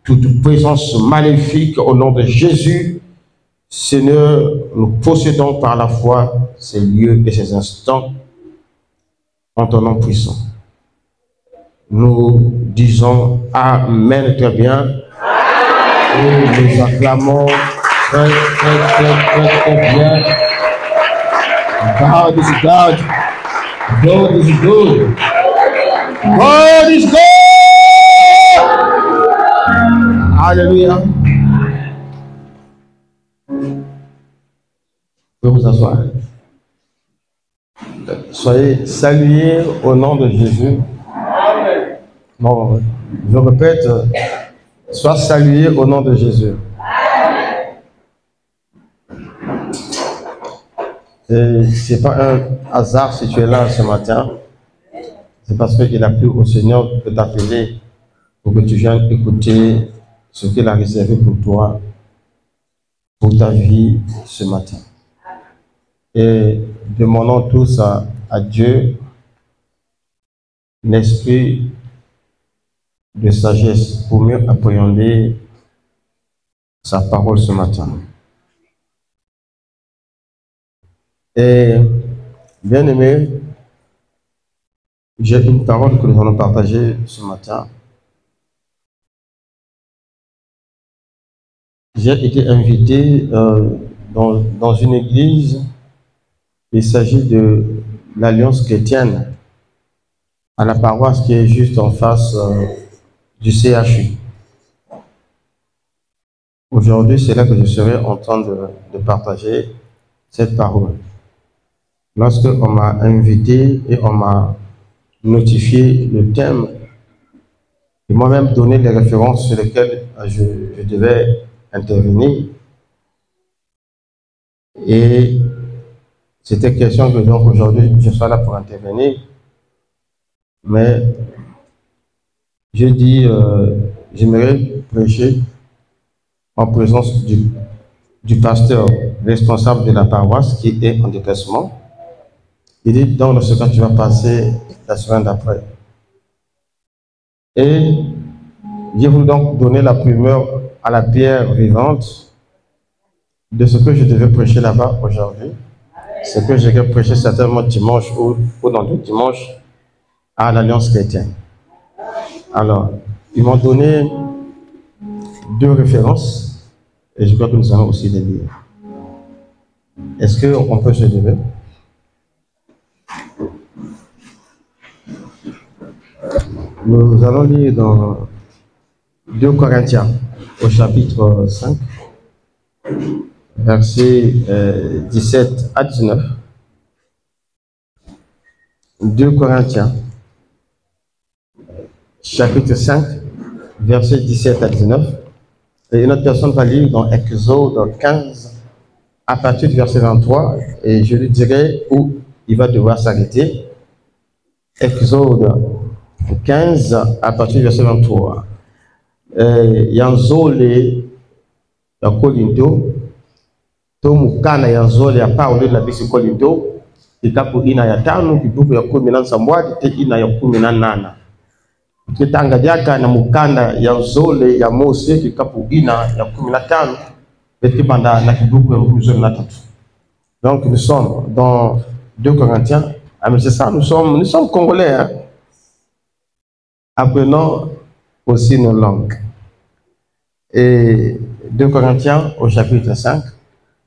toute présence maléfique au nom de Jésus. Seigneur, nous possédons par la foi ces lieux et ces instants en ton nom puissant. Nous disons Amen très bien. Et nous acclamons très bien. God is God. God is good. God is good. Alléluia. Vous pouvez vous asseoir. Soyez salués au nom de Jésus. Non, je répète, sois salué au nom de Jésus. Et ce n'est pas un hasard si tu es là ce matin. C'est parce qu'il a plu au Seigneur de t'appeler pour que tu viennes écouter ce qu'il a réservé pour toi, pour ta vie ce matin. Et demandons tous à Dieu l'esprit de sagesse pour mieux appréhender sa parole ce matin. Et bien aimé, j'ai une parole que nous allons partager ce matin. J'ai été invité dans une église. Il s'agit de l'Alliance chrétienne à la paroisse qui est juste en face du CHU. Aujourd'hui, c'est là que je serai en train de partager cette parole. Lorsque on m'a invité et on m'a notifié le thème, ils m'ont même donné les références sur lesquelles je devais intervenir. Et c'était question que donc aujourd'hui je sois là pour intervenir. Mais je dis, j'aimerais prêcher en présence du pasteur responsable de la paroisse qui est en déplacement. Il dit, dans ce cas, tu vas passer la semaine d'après. Et j'ai voulu donc donner la primeur à la pierre vivante de ce que je devais prêcher là-bas aujourd'hui. Ce que je vais prêcher certainement dimanche ou dans deux dimanches à l'Alliance chrétienne. Alors, ils m'ont donné deux références et je crois que nous allons aussi les lire. Est-ce qu'on peut se lever? Nous allons lire dans 2 Corinthiens au chapitre 5, versets 17 à 19. 2 Corinthiens, chapitre 5, versets 17 à 19. Et une autre personne va lire dans Exode 15, à partir du verset 23, et je lui dirai où il va devoir s'arrêter. Exode 15, à partir du verset 23. Yanzole ya Kolinto, Tomukana Yanzole ya Paulo la bisi Kolinto, ikapo ina ya tano, kibuku ya 17 te ina ya 18. Kitanga diaka na mukanda Yanzole ya Mose, kikapo ina ya 15, et banda na kibuku ya 13. Donc nous sommes dans 2 Corinthiens. Ah mais c'est ça, nous sommes congolais, hein? Apprenons aussi nos langues. Et 2 Corinthiens au chapitre 5,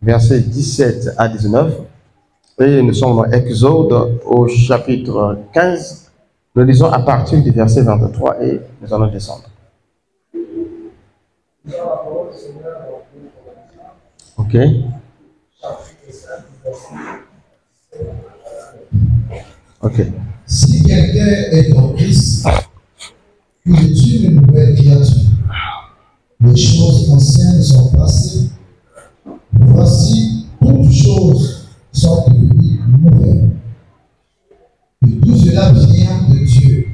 versets 17 à 19. Et nous sommes dans Exode au chapitre 15. Nous lisons à partir du verset 23 et nous allons descendre. Ok. Ok. Si quelqu'un est en Christ, il est une nouvelle créature. Les choses anciennes sont passées. Voici, toutes choses sont devenues nouvelles. Et tout cela vient de Dieu,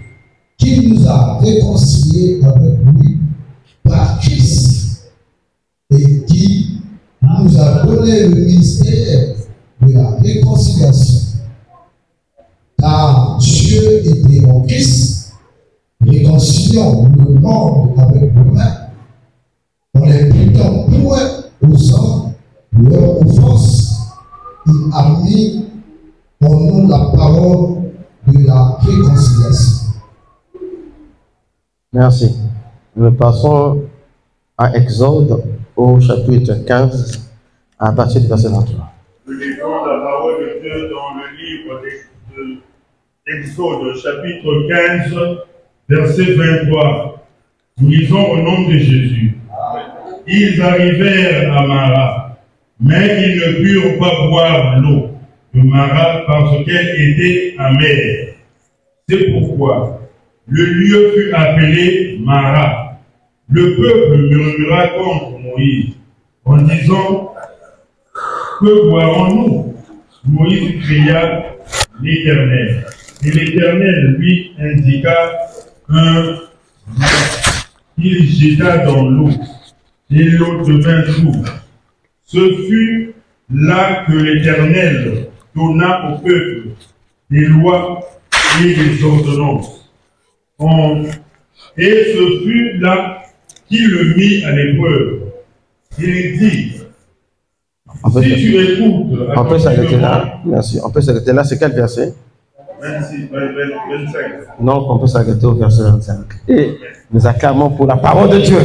qui nous a réconciliés avec lui par Christ et qui nous a donné le ministère de la réconciliation. Car Dieu était en Christ, réconciliant le monde avec lui-même, a mis en nous la parole de la réconciliation. Merci. Nous passons à Exode au chapitre 15 à partir du verset 23. Nous lisons la parole de Dieu dans le livre d'Exode, chapitre 15, verset 23. Nous lisons au nom de Jésus. Ils arrivèrent à Mara, mais ils ne purent pas boire l'eau de Mara parce qu'elle était amère. C'est pourquoi le lieu fut appelé Mara. Le peuple murmura contre Moïse en disant: que boirons-nous? Moïse cria l'Éternel. Et l'Éternel lui indiqua un qu'il jeta dans l'eau, et l'eau devint chaude. Ce fut là que l'Éternel donna au peuple des lois et des ordonnances. Et ce fut là qu'il le mit à l'épreuve. Il dit: si tu écoutes, On peut s'arrêter là. Merci. On peut s'arrêter là. C'est quel verset? 26, 25. Donc, on peut s'arrêter au verset 25. Et nous acclamons pour la parole de Dieu.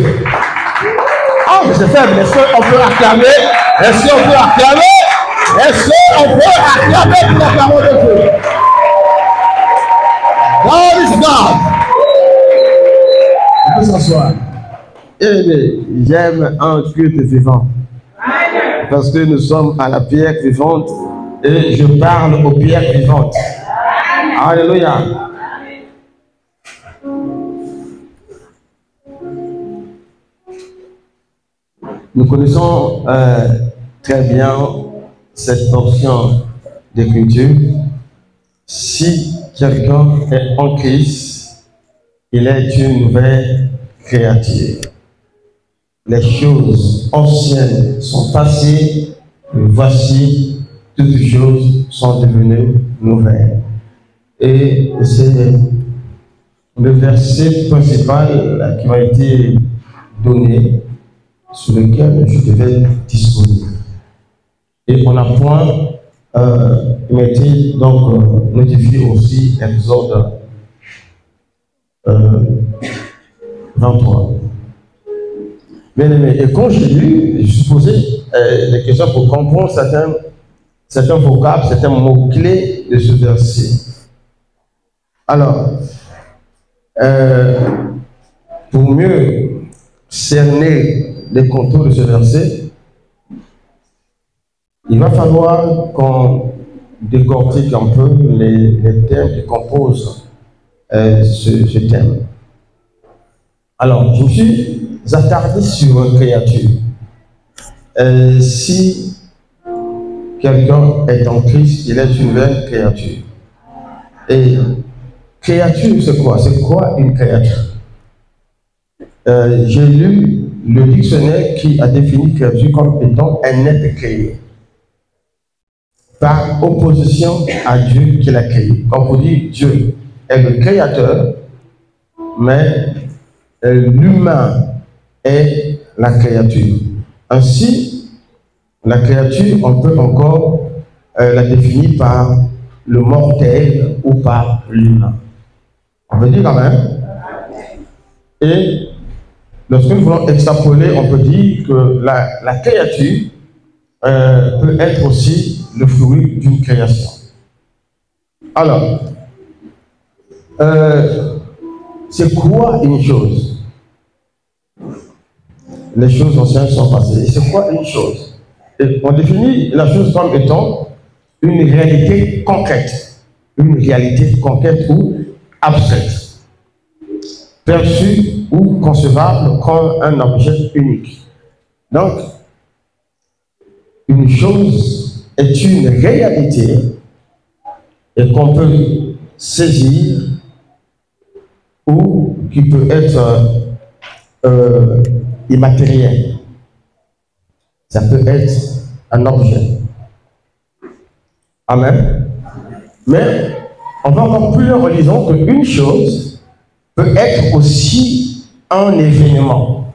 Ah, mais c'est faible. Est-ce qu'on peut acclamer? Est-ce qu'on peut acclamer? Est-ce qu'on peut acclamer pour la parole de Dieu? God is God. On peut s'asseoir. Et j'aime un culte vivant. Parce que nous sommes à la pierre vivante et je parle aux pierres vivantes. Alléluia. Nous connaissons très bien cette portion d'écriture. Si quelqu'un est en Christ, il est une nouvelle créature. Les choses anciennes sont passées, et voici, toutes choses sont devenues nouvelles. Et c'est le verset principal qui m'a été donné, sur lequel je devais disposer. Et on apprend, il m'a été donc notifié aussi Exode 23. Bien aimé, et quand j'ai lu, je suis posé des questions pour comprendre certains vocables, certains mots-clés de ce verset. Alors, pour mieux cerner les contours de ce verset, il va falloir qu'on décortique un peu les thèmes qui composent ce thème. Alors, je me suis attardé sur une créature. Si quelqu'un est en Christ, il est une nouvelle créature. Et créature, c'est quoi? C'est quoi une créature? J'ai lu le dictionnaire qui a défini créature comme étant un être créé, par opposition à Dieu qui l'a créé. Comme vous dites, Dieu est le créateur, mais l'humain est la créature. Ainsi, la créature, on peut encore la définir par le mortel ou par l'humain. On veut dire quand même. Et lorsque nous voulons extrapoler, on peut dire que la créature peut être aussi le fruit d'une création. Alors, c'est quoi une chose? Les choses anciennes sont passées. Et c'est quoi une chose? Et on définit la chose comme étant une réalité concrète. Une réalité concrète ou abstraite. Perçue ou concevable comme un objet unique. Donc, une chose est une réalité et qu'on peut saisir ou qui peut être immatériel. Ça peut être un objet. Amen. Mais on va encore plus loin en disant qu'une chose peut être aussi un événement.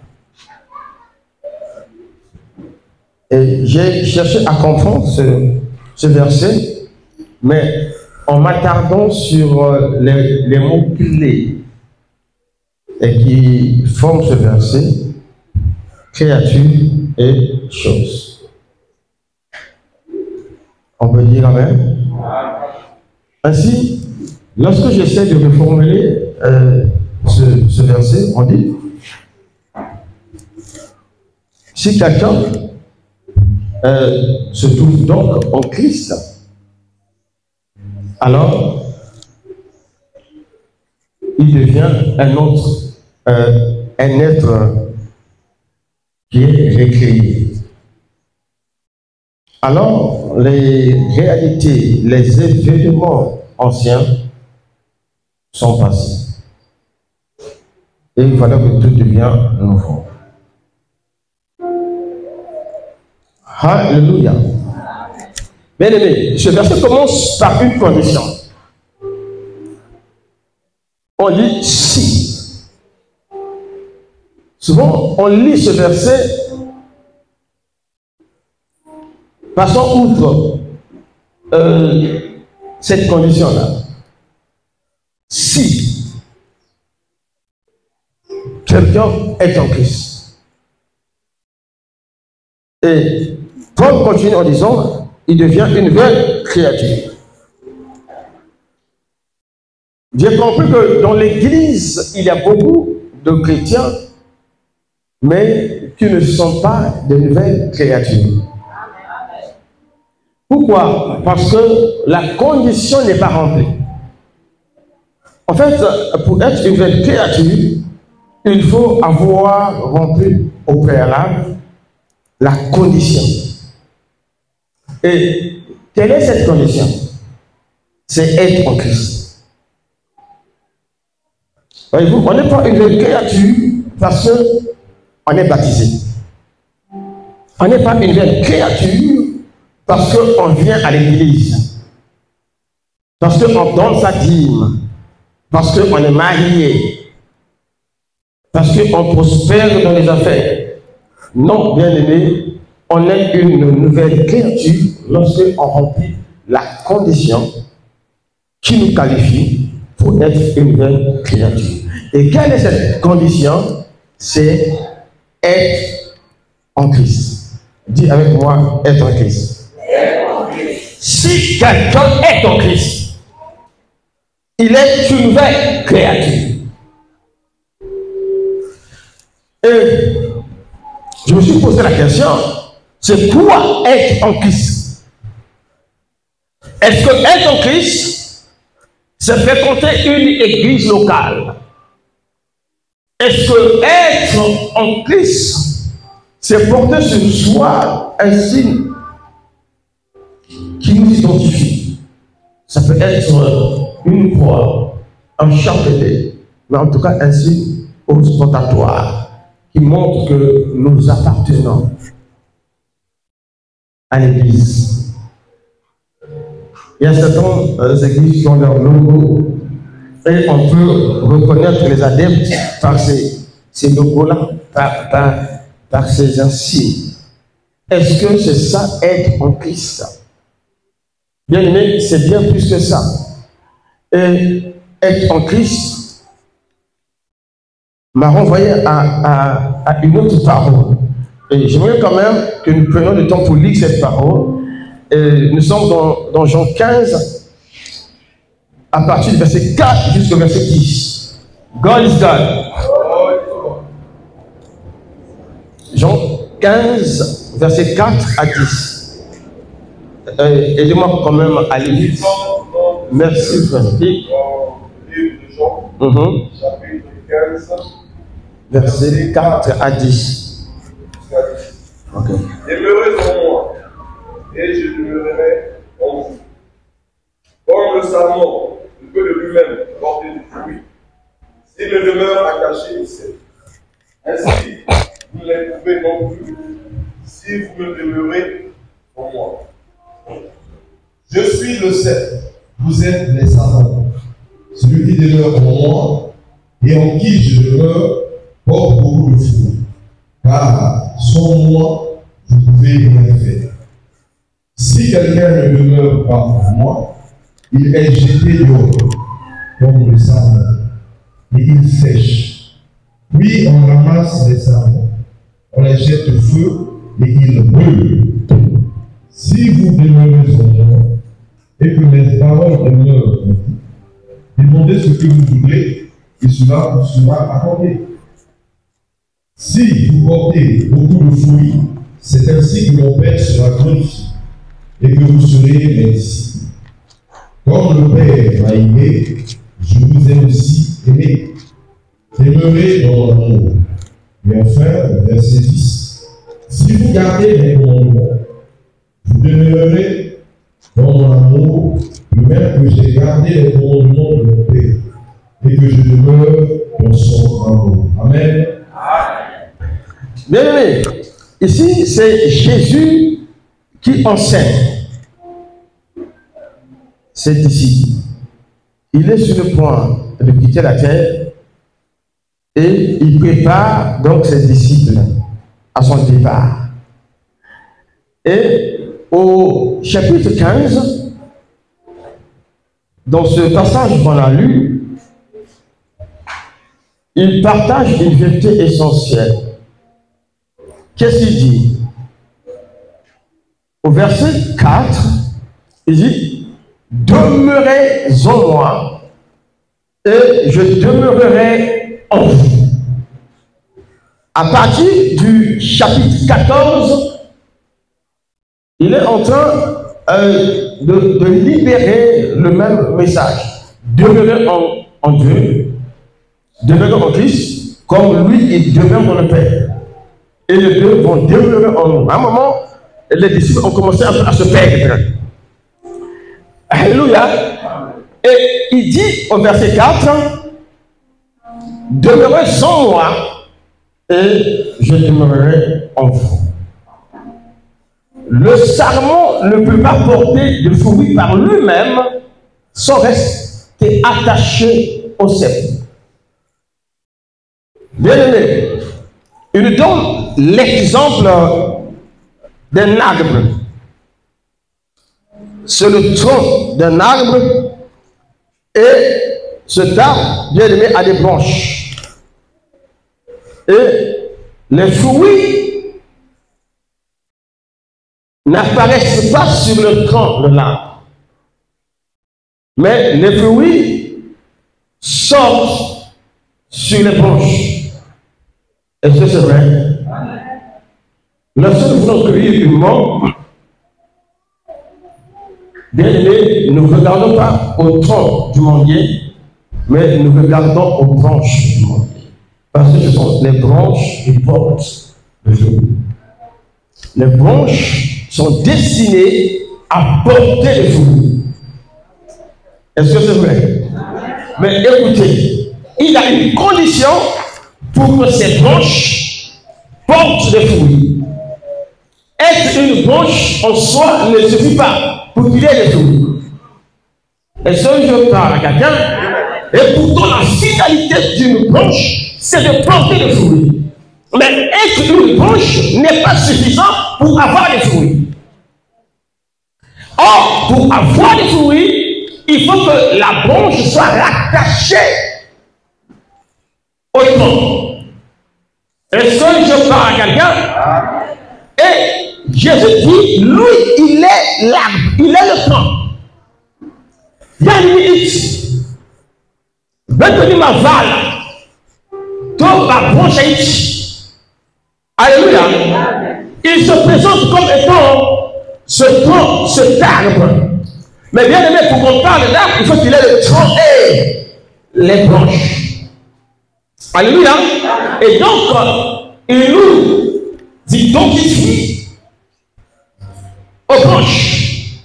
Et j'ai cherché à comprendre ce verset, mais en m'attardant sur les mots clés et qui forment ce verset, créature et chose. On peut dire amen. Ainsi, lorsque j'essaie de reformuler ce verset, on dit, si quelqu'un se trouve donc en Christ, alors il devient un être qui est recréé. Alors, les réalités, les événements anciens sont passés. Et il fallait que tout devienne nouveau. Alléluia. Bien aimé, ce verset commence par une condition. On dit si. Souvent, on lit ce verset, passons outre cette condition-là. Si quelqu'un est en Christ. Et Paul continue en disant, il devient une nouvelle créature. J'ai compris que dans l'Église, il y a beaucoup de chrétiens, mais qui ne sont pas de nouvelles créatures. Pourquoi? Parce que la condition n'est pas remplie. En fait, pour être une nouvelle créature, il faut avoir rempli au préalable la condition. Et quelle est cette condition? C'est être en Christ. Voyez-vous, on n'est pas une nouvelle créature parce qu'on est baptisé. On n'est pas une nouvelle créature parce qu'on vient à l'église. Parce qu'on donne sa dîme. Parce qu'on est marié. Parce qu'on prospère dans les affaires. Non, bien aimé, on est une nouvelle créature lorsqu'on remplit la condition qui nous qualifie pour être une nouvelle créature. Et quelle est cette condition? C'est être en Christ. Dis avec moi, être en Christ. Si quelqu'un est en Christ, il est une nouvelle créature. Et je me suis posé la question, c'est quoi être en Christ? Est-ce que être en Christ, c'est fréquenter une église locale? Est-ce que être en Christ, c'est porter sur soi un signe qui nous identifie? Ça peut être une croix, un chapelet, mais en tout cas un signe ostentatoire qui montre que nous appartenons à l'église. Il y a certaines églises qui ont leur logo et on peut reconnaître les adeptes par ces logos-là, par ces insignes. Est-ce que c'est ça, être en Christ? Bien aimé, c'est bien plus que ça. Et être en Christ m'a renvoyé à une autre parole. Et j'aimerais quand même que nous prenions le temps pour lire cette parole. Et nous sommes dans Jean 15, à partir du verset 4 jusqu'au verset 10. God is God. Jean 15, verset 4 à 10. Aidez-moi quand même à lire. Merci, frère. Chapitre 15, verset 4 à 10. Okay. Demeurez en moi, et je demeurerai en vous. Comme le sarment ne peut de lui-même porter du fruit, s'il ne demeure à cacher, il sait. Ainsi, vous ne les pouvez non plus, si vous me demeurez en moi. Je suis le cep, vous êtes les sarments. Celui qui demeure en moi et en qui je demeure porte beaucoup de fruits. Car sans moi, vous ne pouvez rien faire. Si Si quelqu'un ne demeure pas en moi, il est jeté dehors, comme le savon, et il sèche. Puis on ramasse les savons, on les jette au feu, et ils brûlent. Si vous demeurez en moi, et que mes paroles demeurent en vous, demandez ce que vous voulez, et cela vous sera accordé. Si vous portez beaucoup de fruits, c'est ainsi que mon Père sera glorifié, et que vous serez mes disciples. Comme le Père m'a aimé, je vous ai aussi aimé. Demeurez dans l'amour. Et enfin, verset 10. Si vous gardez mes commandements, vous demeurerez dans mon amour, de même que j'ai gardé les commandements de mon Père, et que je demeure dans son amour. Amen. Bien aimé, ici c'est Jésus qui enseigne ses disciples. Il est sur le point de quitter la terre et il prépare donc ses disciples à son départ. Et au chapitre 15, dans ce passage qu'on a lu, il partage une vérité essentielle. Qu'est-ce qu'il dit? Au verset 4, il dit: demeurez en moi et je demeurerai en vous. À partir du chapitre 14, il est en train de libérer le même message. Demeurer en Dieu, demeurer en Christ, comme lui il demeure dans le Père. Et les deux vont demeurer en nous. À un moment, les disciples ont commencé un peu à se perdre. Alléluia. Et il dit au verset 4, demeurez en moi et je demeurerai en vous. Le sarment ne peut pas porter de fruits par lui-même sans rester attaché au cep. Bien aimé, il nous donne l'exemple d'un arbre. C'est le tronc d'un arbre et cet arbre, bien aimé, a des branches. Et les fruits n'apparaissent pas sur le tronc de l'arbre. Mais les fruits sortent sur les branches. Est-ce que c'est vrai? Lorsque nous voulons cueillir une mangue, bien aimé, nous ne regardons pas au tronc du manguier, mais nous regardons aux branches du manguier. Parce que ce sont les branches qui portent le fruit. Les branches sont destinées à porter le fruit. Est-ce que c'est vrai? Mais écoutez, il y a une condition pour que ces branches portent des fruits. Être une branche en soi ne suffit pas pour qu'il y ait des fruits. Est-ce que je parle à quelqu'un? Et pourtant, la finalité d'une branche, c'est de porter des fruits. Mais être une branche n'est pas suffisant pour avoir des fruits. Or, pour avoir des fruits, il faut que la branche soit rattachée au tronc. Est-ce que je parle à quelqu'un? Et Jésus dit, lui, il est l'arbre, il est le tronc. Il y a une minute. Maintenant, ma vala, donc ma branche est. Alléluia. Il se présente comme étant ce tronc, cet arbre. Mais bien aimé, pour qu'on parle d'arbre, il faut qu'il ait le tronc et les branches. Alléluia. Et donc, il nous identifie aux branches.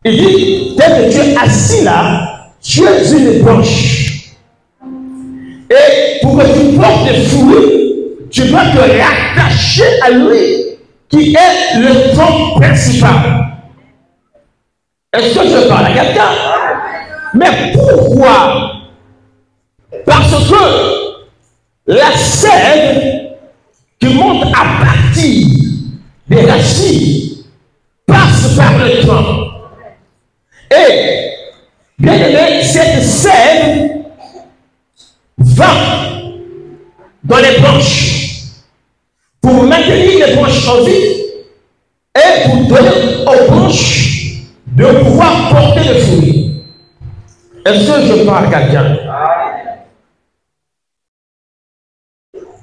Il dit, dès que tu es assis là, tu es une branche. Et pour que tu portes des fruits, tu dois te rattacher à lui, qui est le tronc principal. Est-ce que je parle à quelqu'un? Mais pourquoi? Parce que la sève qui monte à partir des racines passe par le tronc. les branches choisies est pour donner aux branches de pouvoir porter le fruit. Est-ce que je parle à quelqu'un?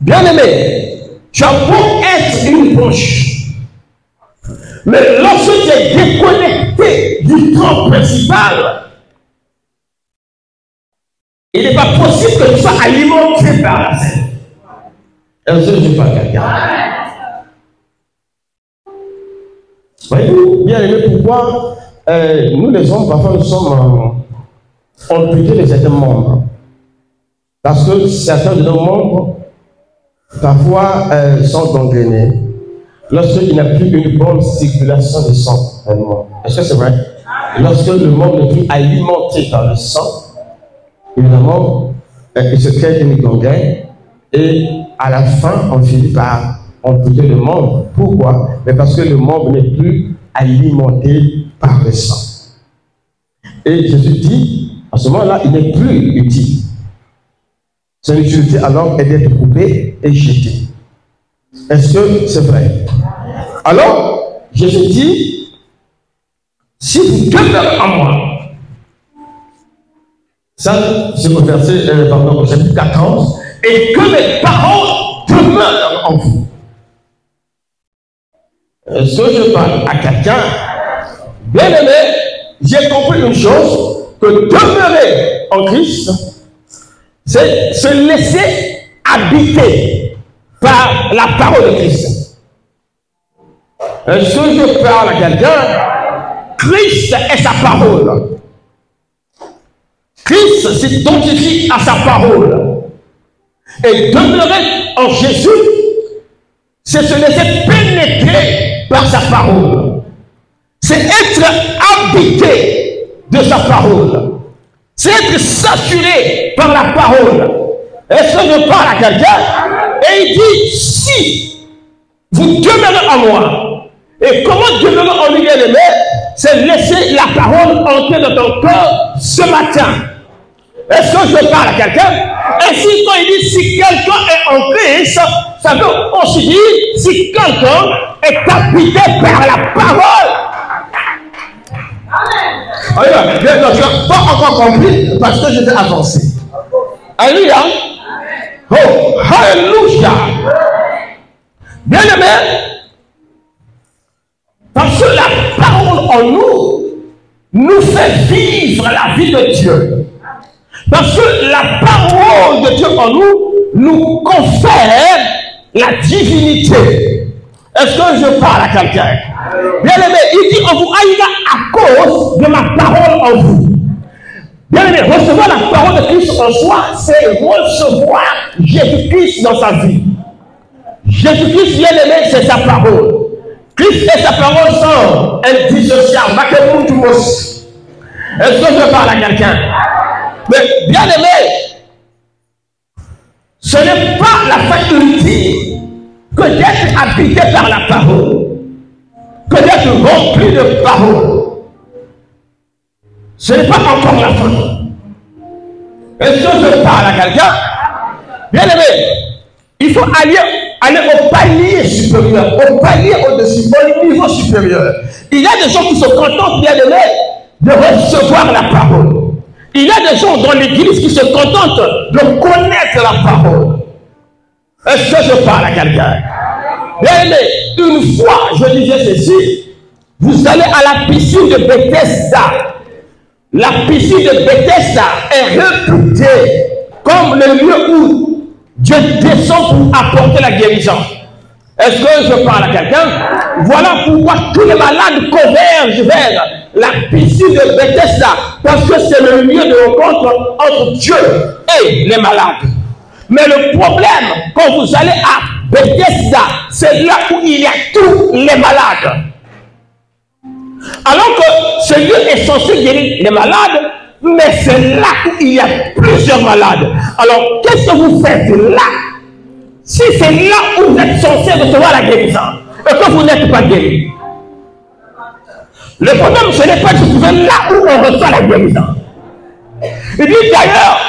Bien-aimé, tu as beau être une branche, mais lorsque tu es déconnecté du tronc principal, il n'est pas possible que tu sois alimenté par la sève. Est-ce que je parle à quelqu'un? Voyez-vous, bien aimé, pourquoi nous les hommes, parfois, nous sommes amputés de certains membres. Parce que certains de nos membres, parfois, sont gangrénés lorsqu'il n'y a plus une bonne circulation de sang. Est-ce que c'est vrai? Lorsque le membre n'est plus alimenté par le sang, évidemment, il se crée une gangrène et à la fin, on finit par amputer le membre. Pourquoi? Mais parce que le membre n'est plus alimenté par le sang. Et Jésus dit, à ce moment-là, il n'est plus utile. Son utilité alors est d'être coupé et jeté. Est-ce que c'est vrai? Alors, Jésus dit, si vous demeurez en moi, ça, c'est le verset, au chapitre 14, et que mes paroles demeurent en vous. Est-ce que je parle à quelqu'un? Bien aimé, j'ai compris une chose, que demeurer en Christ, c'est se laisser habiter par la parole de Christ. Est-ce que je parle à quelqu'un? Christ est sa parole. Christ s'identifie à sa parole. Et demeurer en Jésus, c'est se laisser pénétrer par sa parole. C'est être habité de sa parole. C'est être saturé par la parole. Est-ce que je parle à quelqu'un? Et il dit, si vous demeurez en moi, et comment demeurer en lui, bien-aimé? C'est laisser la parole entrer dans ton cœur ce matin. Est-ce que je parle à quelqu'un? Ainsi, quand il dit si quelqu'un est en Christ, ça veut aussi dire si quelqu'un est habité par la parole. Amen. Tu n'as pas encore compris parce que je vais avancer. Alléluia. Oh, alléluia. Bien aimé, parce que la parole en nous fait vivre la vie de Dieu. Parce que la parole de Dieu en nous confère la divinité. Est-ce que je parle à quelqu'un? Bien aimé, il dit on vous haïra à cause de ma parole en vous. Bien aimé, recevoir la parole de Christ en soi, c'est recevoir Jésus-Christ dans sa vie. Jésus-Christ, bien aimé, c'est sa parole. Christ et sa parole sont indissociables. Est-ce que je parle à quelqu'un? Mais bien aimé, ce n'est pas la faculté que d'être habité par la parole, que d'être rempli de parole. Ce n'est pas encore la fin. Est-ce que je parle à quelqu'un? Bien aimé, il faut aller au palier supérieur, au palier au-dessus, au niveau supérieur. Il y a des gens qui se contentent, bien aimé, de recevoir la parole. Il y a des gens dans l'église qui se contentent de connaître la parole. Est-ce que je parle à quelqu'un? Bien aimé, une fois, je disais ceci, vous allez à la piscine de Bethesda. La piscine de Bethesda est réputée comme le lieu où Dieu descend pour apporter la guérison. Est-ce que je parle à quelqu'un? Voilà pourquoi tous les malades convergent vers la piscine de Bethesda, parce que c'est le lieu de rencontre entre Dieu et les malades. Mais le problème, quand vous allez à Bethesda, c'est là où il y a tous les malades. Alors que ce lieu est censé guérir les malades, mais c'est là où il y a plusieurs malades. Alors, qu'est-ce que vous faites là? Si c'est là où vous êtes censé recevoir la guérison, et que vous n'êtes pas guéri. Le problème, ce n'est pas de se trouver là où on reçoit la guérison. Il dit d'ailleurs,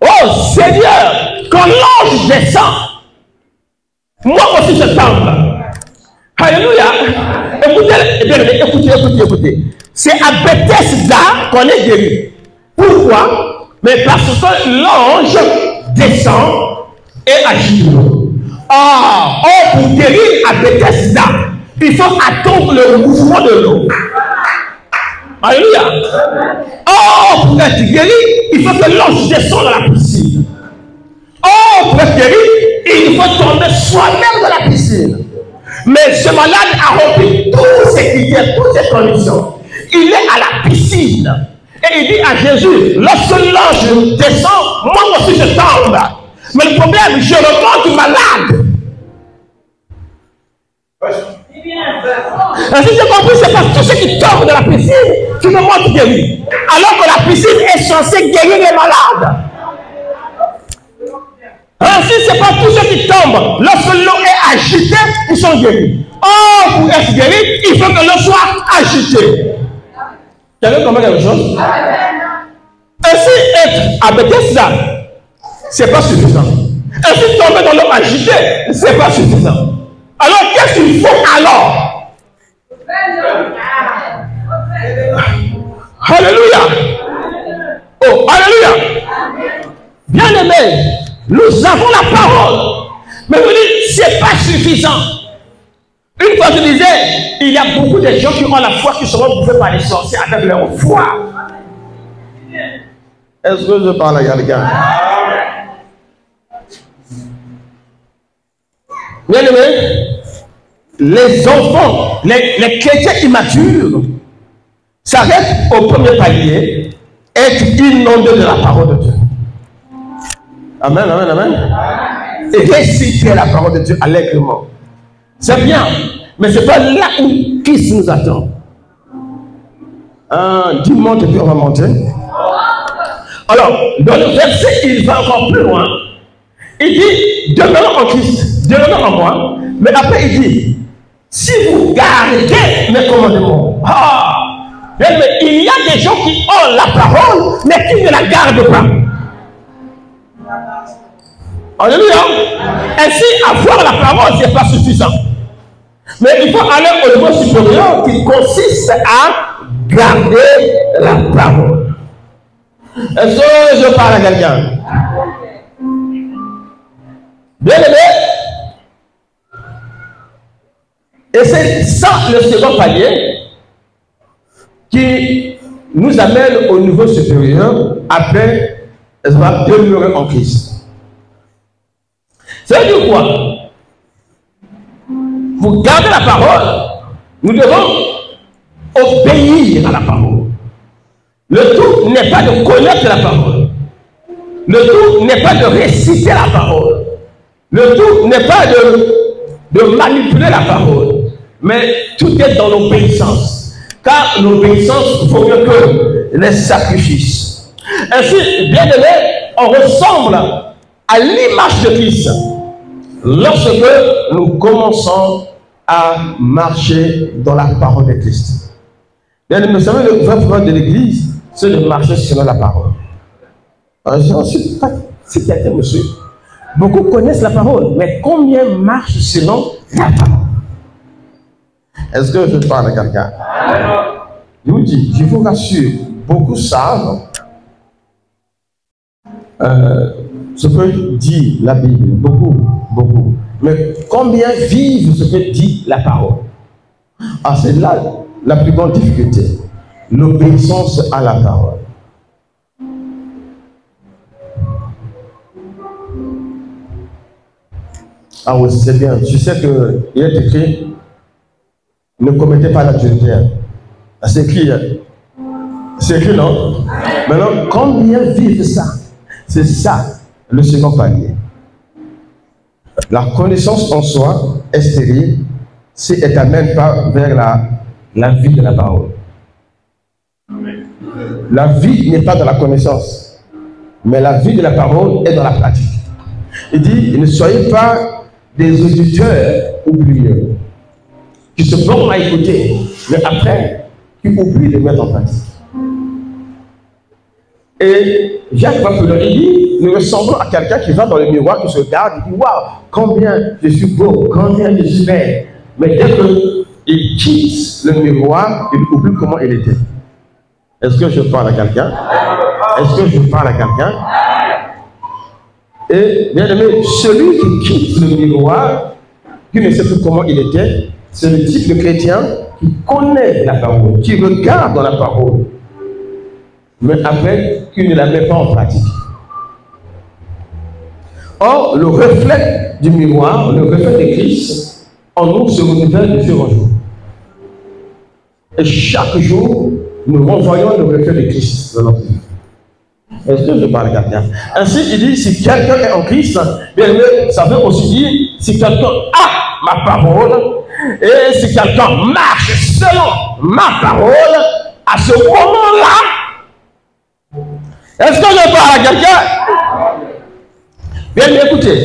oh Seigneur, quand l'ange descend, moi aussi je tombe. Alléluia. Écoutez. C'est à Bethesda qu'on est guéri. Pourquoi? Mais parce que l'ange descend et agit. Or, pour guérir à Bethesda, il faut attendre le mouvement de l'eau. Alléluia. Or, pour être guéri, il faut que l'ange descende dans la piscine. Or, pour être guéri, il faut tomber soi-même dans la piscine. Mais ce malade a rempli tous ces critères, toutes ces conditions. Il est à la piscine. Et il dit à Jésus, lorsque l'ange descend, moi aussi je tombe. Mais le problème, je remonte malade. Si j'ai compris, c'est parce que tous ceux qui tombent dans la piscine qui me montrent guéri. Alors que la piscine est censée guérir les malades. Ainsi, c'est pas tous ceux qui tombent. Lorsque l'eau est agitée, ils sont guéris. Or, pour être guéri, il faut que l'eau soit agitée. Quelqu'un comprend quelque chose? Ainsi, être à Bethesda, c'est pas suffisant. Ainsi, tomber dans l'eau agitée, c'est pas suffisant. Alors, qu'est-ce qu'il faut alors? Alléluia. Oh, alléluia. Bien aimé, nous avons la parole. Mais vous dites, c'est pas suffisant. Une fois, je disais, il y a beaucoup de gens qui ont la foi qui seront bouffés par les sorciers avec leur foi. Est-ce que je parle à quelqu'un? Bien aimé, les enfants, les chrétiens immatures s'arrêtent au premier palier, être inondés de la parole de Dieu. Amen, amen, amen. Et réciter la parole de Dieu allègrement. C'est bien, mais ce n'est pas là où Christ nous attend. Dis-moi et puis on va monter. Alors, dans le verset, il va encore plus loin. Il dit, demeurons en Christ, demeurons en moi. Mais après, il dit, si vous gardez mes commandements. Mais il y a des gens qui ont la parole, mais qui ne la gardent pas. Alléluia. Ainsi, avoir la parole, ce n'est pas suffisant. Mais il faut aller au niveau supérieur qui consiste à garder la parole. Est-ce que je parle à quelqu'un? Bien aimé. Et c'est ça le second palier qui nous amène au niveau supérieur après demeurer en Christ. Ça veut dire quoi? Pour garder la parole, nous devons obéir à la parole. Le tout n'est pas de connaître la parole. Le tout n'est pas de réciter la parole. Le tout n'est pas de manipuler la parole. Mais tout est dans l'obéissance. Car l'obéissance vaut mieux que les sacrifices. Ainsi, bien aimé, on ressemble à l'image de Christ lorsque nous commençons à marcher dans la parole de Christ. Bien aimé, vous savez, le vrai pouvoir de l'Église, c'est de marcher selon la parole. J'en suis pas si quelqu'un me suit. Beaucoup connaissent la parole, mais combien marchent selon la parole? Est-ce que je parle à quelqu'un? Je vous dis, je vous rassure, beaucoup savent ce que dit la Bible, beaucoup. Mais combien vivent ce que dit la parole? C'est là la plus grande difficulté, l'obéissance à la parole. Oui, c'est bien. Tu sais qu'il est écrit, ne commettez pas l'adultère. C'est écrit, non? Maintenant, combien vivent ça? C'est ça, le second palier. La connaissance en soi est stérile si elle ne t'amène pas vers la vie de la parole. La vie n'est pas dans la connaissance, mais la vie de la parole est dans la pratique. Il dit, ne soyez pas des auditeurs oublieux, qui se bornent à écouter, mais après, qui oublient de mettre en pratique. Et Jacques va plus loin, il dit, nous ressemblons à quelqu'un qui va dans le miroir, qui se regarde, il dit, waouh, combien je suis beau, combien je suis belle, Mais dès qu'il quitte le miroir, il oublie comment il était. Est-ce que je parle à quelqu'un? Est-ce que je parle à quelqu'un? Et bien aimé, celui qui quitte le miroir, qui ne sait plus comment il était, c'est le type de chrétien qui connaît la parole, qui regarde dans la parole, mais après, qui ne la met pas en pratique. Or, le reflet du miroir, le reflet de Christ, en nous se renouvelle de jour en jour. Et chaque jour, nous renvoyons le reflet de Christ dans notre vie. Est-ce que je parle à quelqu'un? Ainsi, il dit, si quelqu'un est en Christ, bien aimé, ça veut aussi dire, si quelqu'un a ma parole, et si quelqu'un marche selon ma parole, à ce moment-là, est-ce que je parle à quelqu'un? Bien écoutez.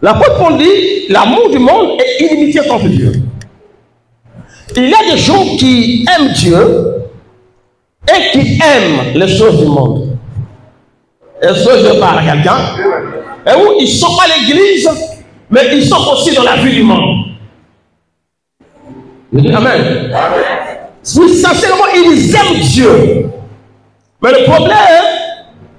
L'apôtre Paul dit, l'amour du monde est inimitié contre Dieu. Il y a des gens qui aiment Dieu et qui aiment les choses du monde. Est-ce que je parle à quelqu'un? Et où ils sont à l'église, mais ils sont aussi dans la vie du monde. Je dis Amen. Oui, sincèrement, ils aiment Dieu. Mais le problème,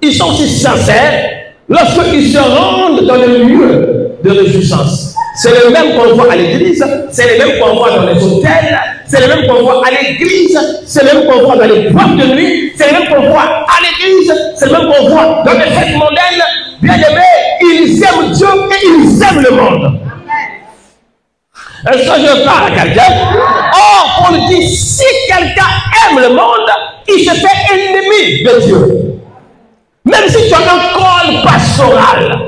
ils sont aussi sincères lorsqu'ils se rendent dans les lieux de réjouissance. C'est les mêmes qu'on voit à l'église, c'est les mêmes qu'on voit dans les hôtels, c'est les mêmes qu'on voit à l'église, c'est les mêmes qu'on voit dans les boîtes de nuit, c'est les mêmes qu'on voit à l'église, c'est les mêmes qu'on voit dans les fêtes mondaines. Bien aimés, ils aiment Dieu et ils aiment le monde. Est-ce que je parle à quelqu'un? Or, on dit, si quelqu'un aime le monde, il se fait ennemi de Dieu. Même si tu as un col pastoral,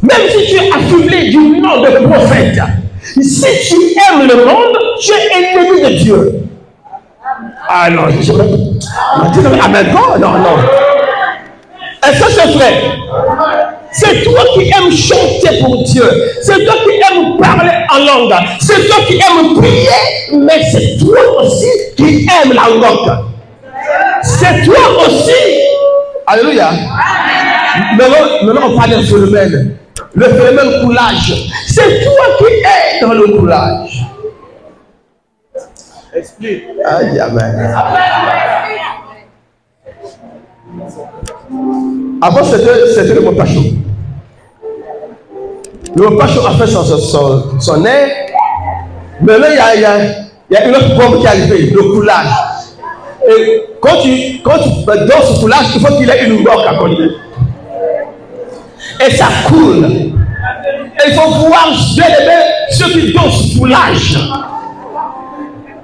même si tu es affublé du nom de prophète, si tu aimes le monde, tu es ennemi de Dieu. Ah non, je me amen, non. Est-ce que c'est vrai? C'est toi qui aimes chanter pour Dieu. C'est toi qui aimes parler en langue. C'est toi qui aimes prier. Mais c'est toi aussi qui aimes la langue. C'est toi aussi. Alléluia. Maintenant, on parle d'un phénomène. Le phénomène coulage. C'est toi qui es dans le coulage. Explique. Aïe, amen. Avant, c'était le mot Pacho. Le mot Pacho a fait son air. Mais là, il y a une autre bombe qui est arrivée, le coulage. Et quand tu danses ce coulage, il faut qu'il ait une roque à côté. Et ça coule. Et il faut voir ceux qui dansent ce coulage.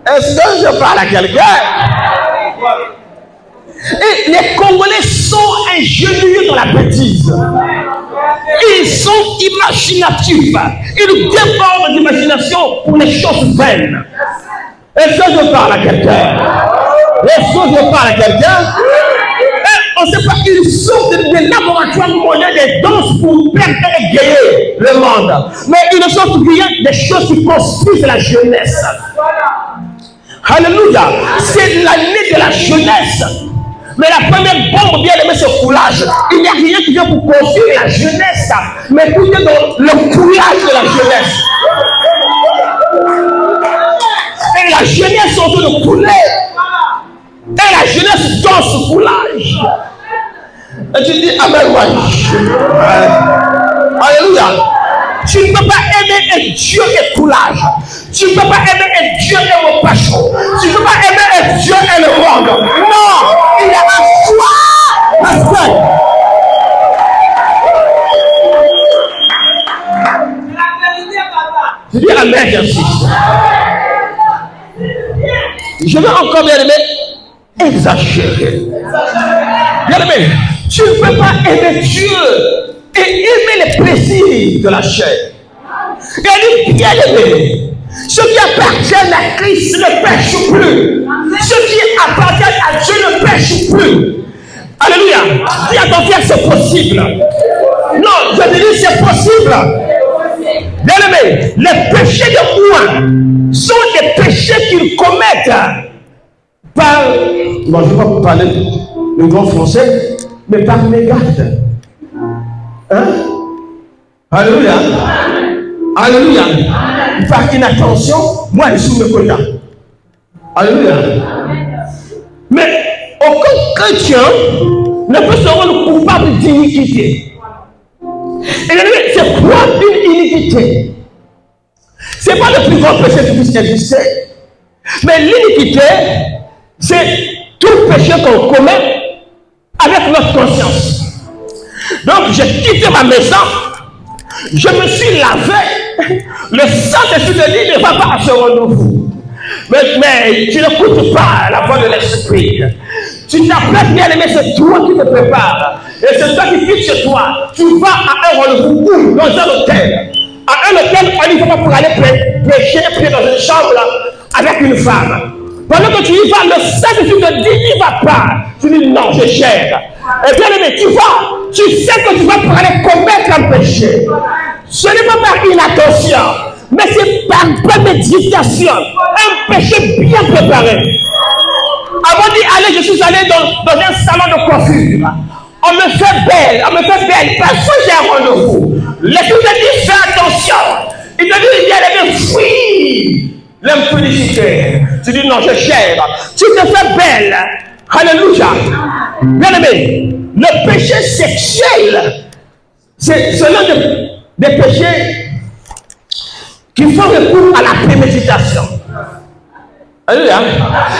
Est-ce que je parle à quelqu'un? Et les Congolais sont ingénieux dans la bêtise. Ils sont imaginatifs. Ils débordent d'imagination pour les choses vaines. Est-ce que je parle à quelqu'un? Est-ce que je parle à quelqu'un? On ne sait pas, ils sortent des laboratoires modernes des danses pour perdre et égayer le monde. Mais ils ne sortent rien des choses qui construisent la jeunesse. Alléluia. C'est l'année de la jeunesse. Mais la première bombe, bien aimée, c'est le coulage. Il n'y a rien qui vient pour construire la jeunesse. Mais tout est dans le coulage de la jeunesse. Et la jeunesse est en train de couler. Et la jeunesse dans ce coulage. Et tu dis, amen, alléluia. Tu ne peux pas aimer un Dieu et coulage. Tu ne peux pas aimer un Dieu et mon pachon. Tu ne peux pas aimer un Dieu et le monde. Non, il y a un choix à faire. Je dis amen, j'insiste. Je veux encore, bien aimé, exagérer. Bien aimé, tu ne peux pas aimer Dieu et aimer les plaisirs de la chair. Il dit, bien aimé, ceux qui appartiennent à Christ ne pêchent plus. Ceux qui appartiennent à Dieu ne pêchent plus. Alléluia. Dis à ton frère, c'est possible. Non, je te dis, c'est possible. Bien aimé, les péchés de moi sont des péchés qu'ils commettent par, bon, je ne vais pas vous parler le grand français, mais par mégarde. Hein? Alléluia. Alléluia. Par inattention, moi je suis le quota. Alléluia. Mais aucun chrétien ne peut se rendre coupable d'iniquité. Et c'est quoi une iniquité? Ce n'est pas le plus grand péché qui puisse exister. Mais l'iniquité, c'est tout péché qu'on commet avec notre conscience. Donc j'ai quitté ma maison, je me suis lavé, le Saint-Esprit te dit ne va pas à ce rendez-vous. Mais tu n'écoutes pas la voix de l'Esprit. Tu t'apprêtes, bien aimé, c'est toi qui te prépares. Et c'est toi qui quittes chez toi. Tu vas à un rendez-vous où? Dans un hôtel. À un hôtel, on n'y va pas pour aller prêcher, prier dans une chambre là, avec une femme. Pendant que tu y vas, le Saint-Esprit te dit n'y va pas. Tu dis non, j'ai cher. Et bien aimé, tu vas. Tu sais que tu vas pour aller commettre un péché. Ce n'est pas par inattention, mais c'est par préméditation. Un péché bien préparé. Avant d'y aller, je suis allé dans un salon de coiffure. On me fait belle, parce que j'ai un rendez-vous. L'Esprit te dit, fais attention. Il te dit, il y a des fuis. L'impudicité. Tu dis, non, je cher. Tu te fais belle. Alléluia. Bien aimé, le péché sexuel, c'est l'un des péchés qui font recours à la préméditation. Alléluia.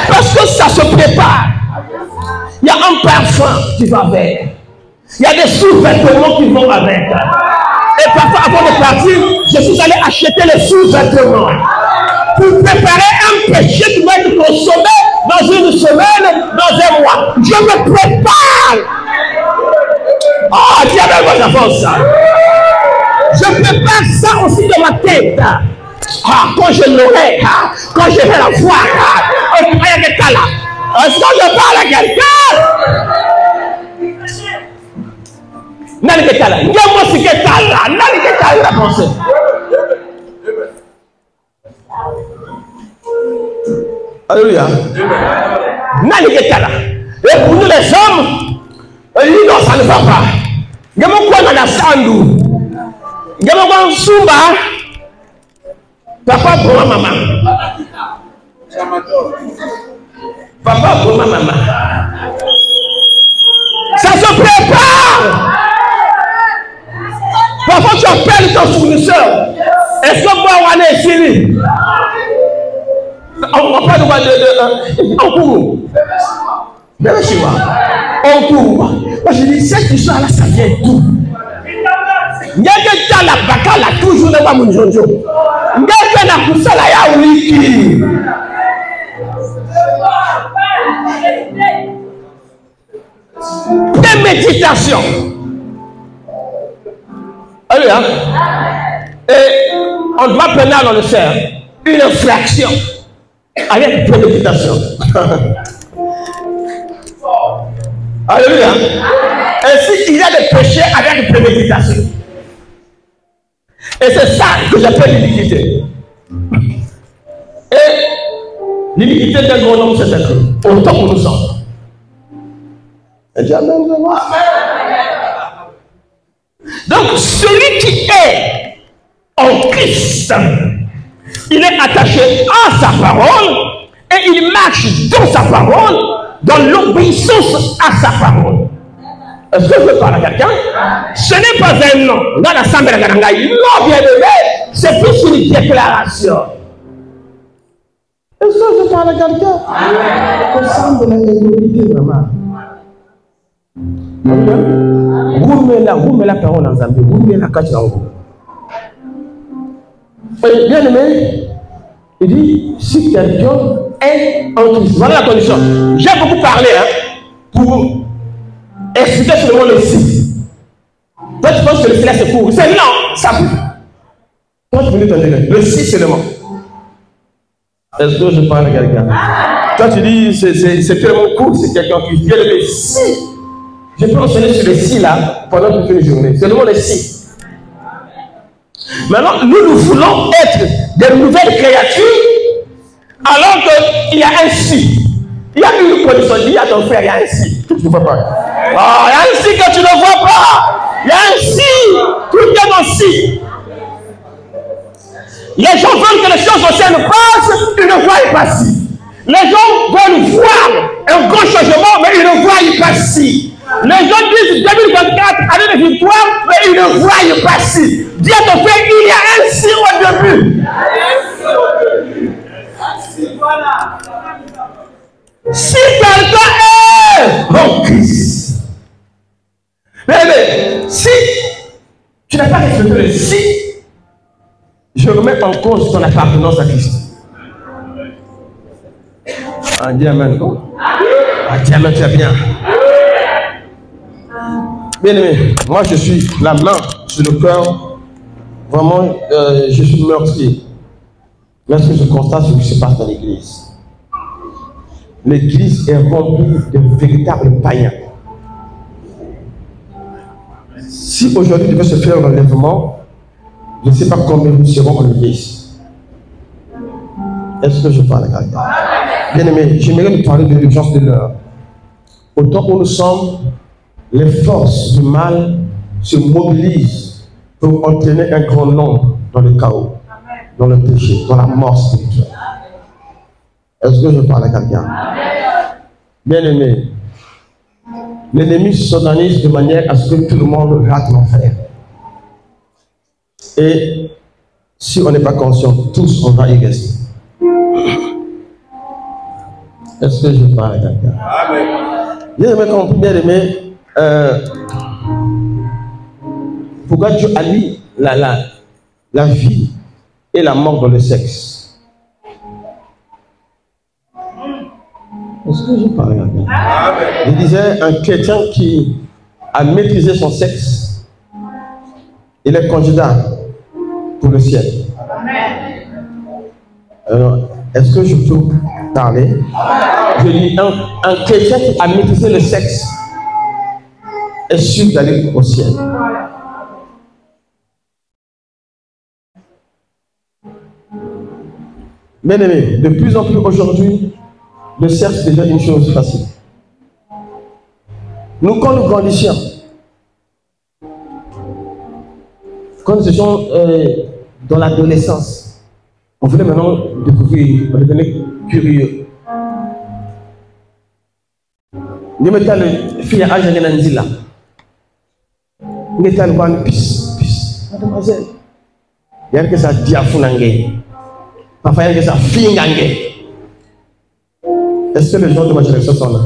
Parce que ça se prépare. Il y a un parfum qui va avec. Il y a des sous-vêtements qui vont avec. Et parfois, avant de partir, je suis allé acheter les sous-vêtements pour préparer un péché qui va être consommé dans une semaine, dans un mois. Je me prépare. Oh, Dieu a besoin de ça. Je prépare ça aussi dans ma tête. Ah, quand je l'aurai, quand je vais la voir, est-ce que je parle à quelqu'un? Nani ketala, moi si ketala, nani ketala la pensée. Alléluia. Nani ketala. Et pour nous les hommes, non, ça ne va pas. Il y a mon coin dans la sandou. Il y a mon coin sumba. Papa pour ma maman. Papa pour ma maman. Ça se prépare. Parfois tu appelles ton fournisseur. Est-ce que moi on est ici? On parle de en cours. Bien sûr. En cours. Moi je dis cette histoire là ça vient tout. Il y a que la baka là toujours ne pas mon jonjo. Il y a que la poussa là ya wiki. Préméditation. Alléluia. Et on doit prendre dans le cerf une infraction avec préméditation. Alléluia. Ainsi, il y a des péchés avec préméditation. Et c'est ça que j'appelle l'iniquité. Et l'iniquité d'un grand homme, c'est que autant que nous sommes. Et Dieu amen. Donc, celui qui est en Christ, il est attaché à sa parole et il marche dans sa parole, dans l'obéissance à sa parole. Est-ce que je peux parler à quelqu'un? Ce n'est pas un nom. Dans l'assemblée de Garangaï, non, bien aimé, c'est plus une déclaration. Est-ce que je parle à quelqu'un? Ensemble de l'intégrité, maman. Vous mettez la parole en Zambie, vous mettez la carte en haut. Bien aimé, il dit si quelqu'un est en Christ, voilà la condition. J'ai beaucoup parlé pour expliquer seulement le si. Toi tu penses que le si là c'est court. C'est non, ça peut. 30 minutes en direct. Le si seulement. Est-ce que je parle à quelqu'un? Toi tu dis c'est tellement court, c'est quelqu'un qui vient le si. Je peux enseigner sur le si là pendant toute une journée. Seulement le si. Maintenant, nous voulons être des nouvelles créatures alors qu'il y a un si. Il y a une condition, il y a ton frère, il y a un si. Tu ne vois pas. Oh, il y a un si que tu ne vois pas. Il y a un si, tout est dans si. Les gens veulent que les choses anciennes passent, ils ne voient pas si. Les gens veulent voir un grand changement, mais ils ne voient pas si. Les gens disent 2024, année de victoire, mais ils ne voient pas si. Dis à ton frère, il y a un si au début. Si quelqu'un est en Christ, mais si tu n'as pas respecté le si, je remets en cause ton appartenance à Christ. Ah, dis amen. Ah, dis amen, tu es bien. Bien aimé, moi je suis la main sur le cœur. Vraiment, je suis meurtrier. Lorsque je constate ce qui se passe dans l'église. L'église est remplie de véritables païens. Si aujourd'hui devait se faire un enlèvement, je ne sais pas combien nous serons en église. Est-ce que je parle à quelqu'un? Bien aimé, j'aimerais vous parler de l'urgence de l'heure. Au temps où nous sommes, les forces du mal se mobilisent pour entraîner un grand nombre dans le chaos, dans le péché, dans la mort spirituelle. Est-ce que je parle à quelqu'un? Bien aimé, l'ennemi s'organise de manière à ce que tout le monde rate l'enfer. Et si on n'est pas conscient, tous on va y rester. Est-ce que je parle à quelqu'un? Bien aimé, bien aimé, pourquoi Dieu allie la vie et la mort dans le sexe? Est-ce que je parle à quelqu'un? Il disait, un chrétien qui a maîtrisé son sexe, il est candidat pour le ciel. Alors, est-ce que je peux parler? Je dis, un chrétien qui a maîtrisé le sexe est sûr d'aller au ciel. Bien aimé, de plus en plus aujourd'hui, le sexe est déjà une chose facile. Nous, quand nous grandissions, quand nous étions dans l'adolescence, on voulait maintenant découvrir, on devenait curieux. Nous mettons le fille à âge de Nanzila. Nous mettons le one pis, mademoiselle. Il y a que ça diaphonangé. Parfois, il y a que ça fingangé. Est-ce que les gens de ma génération sont là?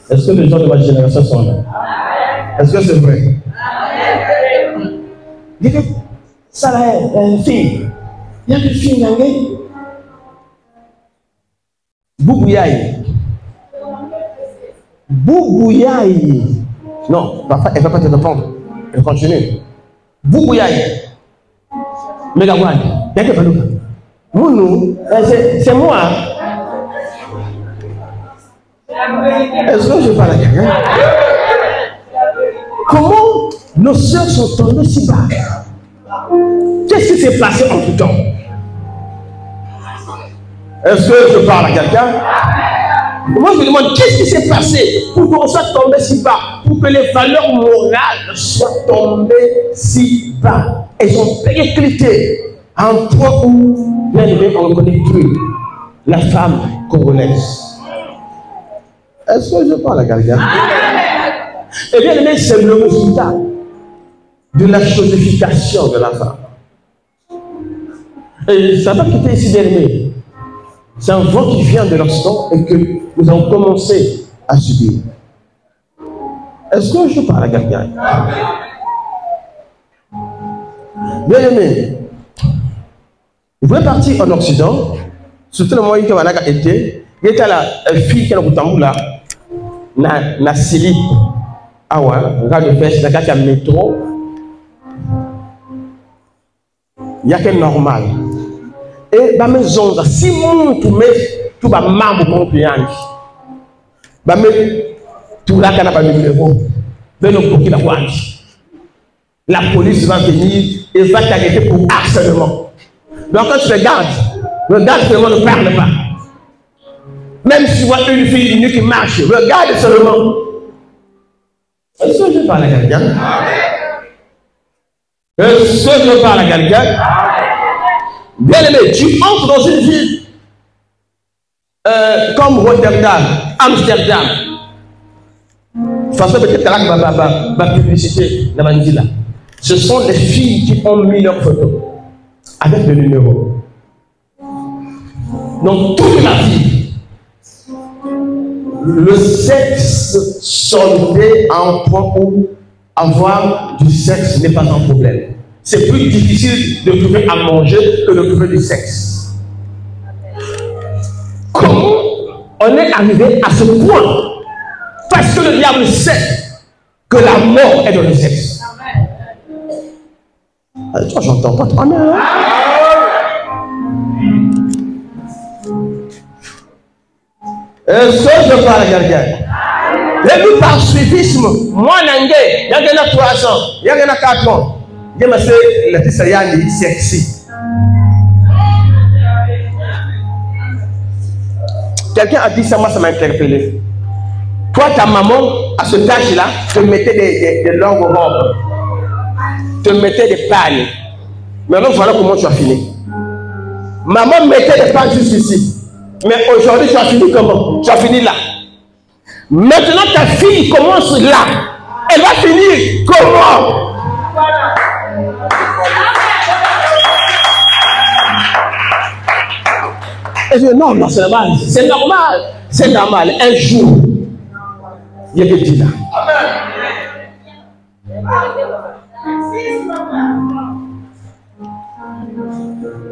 Est-ce que les gens de ma génération sont là? Est-ce que c'est vrai? Il y a que ça là, une fille. Il y a que fille gangé. Boubouyaï. Boubouyaï. Non, parfois elle ne va pas te répondre. Elle continue. Boubouyaï. Megawad. Il y a que Falouka. Mounou, c'est moi. Est-ce que je parle à quelqu'un? Comment nos soeurs sont tombées si bas? Qu'est-ce qui s'est passé en tout temps? Est-ce que je parle à quelqu'un? Moi je me demande qu'est-ce qui s'est passé pour qu'on soit tombé si bas, pour que les valeurs morales soient tombées si bas. Elles ont périclité à un point où bien aimé, on ne connaît plus la femme congolaise. Est-ce que je parle à quelqu'un? Eh bien aimé, c'est le résultat de la chosification de la femme. Et ça va quitter ici, bien aimé. C'est un vent qui vient de l'Occident et que nous avons commencé à subir. Est-ce que je parle à quelqu'un? Bien aimé, vous pouvez partir en Occident, surtout le moyen que Wanaga était, il y a la fille qui est là, na slip, regarde le fesse, dans le métro, il y a que normal. Et bah mes ondes, si mon tout met tout va marbre pour client, bah mes tout là qu'on a pas de numéro, mais non pour qui la voit. La police va venir et va t'arrêter pour harcèlement. Donc quand tu regardes seulement, ne parle pas. Même si tu vois une fille nue qui marche, regarde seulement. Est-ce que je parle à quelqu'un? Est-ce que je parle à quelqu'un? Bien aimé, tu entres dans une ville comme Rotterdam, Amsterdam. De toute façon, peut-être que la publicité, là. Ce sont les filles qui ont mis leurs photos avec le numéro. Donc, toute la vie, le sexe soldé à un point où avoir du sexe n'est pas un problème. C'est plus difficile de trouver à manger que de trouver du sexe. Comment on est arrivé à ce point? Parce que le diable sait que la mort est dans le sexe. Toi, j'entends pas trop bien. Est-ce que je parle à quelqu'un? Et puis par suivisme, moi, il y a 3 ans, il y a 4 ans, il y a le sexy. Quelqu'un a dit ça, moi, ça m'a interpellé. Toi, ta maman, à ce âge-là, te mettait des longues robes, te mettait des pagnes. Maintenant, voilà comment tu as fini. Maman mettait des pagnes jusqu'ici. Mais aujourd'hui, tu as fini comment? Tu as fini là. Maintenant, ta fille commence là. Elle va finir comment? Et je dis, non, non, c'est normal. C'est normal. C'est normal. Un jour, il y a des gens là.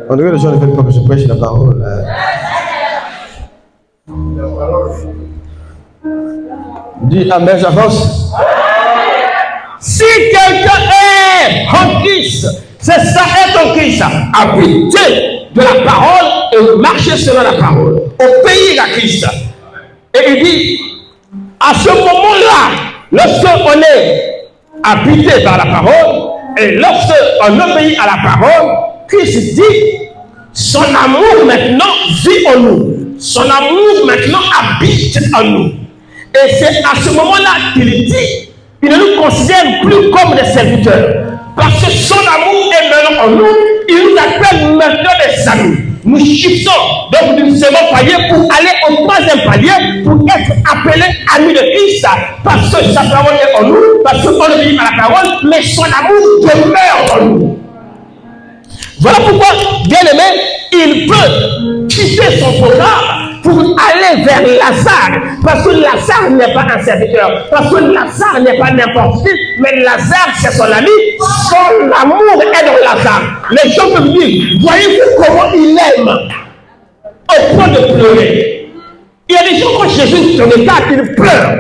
On dirait que les gens ne veulent pas que je prêche la parole. Dis amen, j'avance. Si quelqu'un est en Christ, c'est ça, être en Christ, habiter de la parole et marcher selon la parole, obéir à Christ. Et il dit, à ce moment-là, lorsqu'on est habité par la parole, et lorsqu'on obéit à la parole, Christ dit, son amour maintenant vit en nous. Son amour maintenant habite en nous. Et c'est à ce moment-là qu'il dit, il ne nous considère plus comme des serviteurs. Parce que son amour est maintenant en nous, il nous appelle maintenant des amis. Nous shiftons donc du second palier pour aller au 3e palier, pour être appelés amis de Christ. Parce que sa parole est en nous, parce qu'on obéit à la parole, mais son amour demeure en nous. Voilà pourquoi, bien aimé, il peut quitter son programme pour aller vers Lazare. Parce que Lazare n'est pas un serviteur. Parce que Lazare n'est pas n'importe qui. Mais Lazare, c'est son ami. Son amour est dans Lazare. Les gens peuvent dire, voyez-vous comment il aime au point de pleurer. Il y a des gens, quand Jésus est en état, ils pleurent.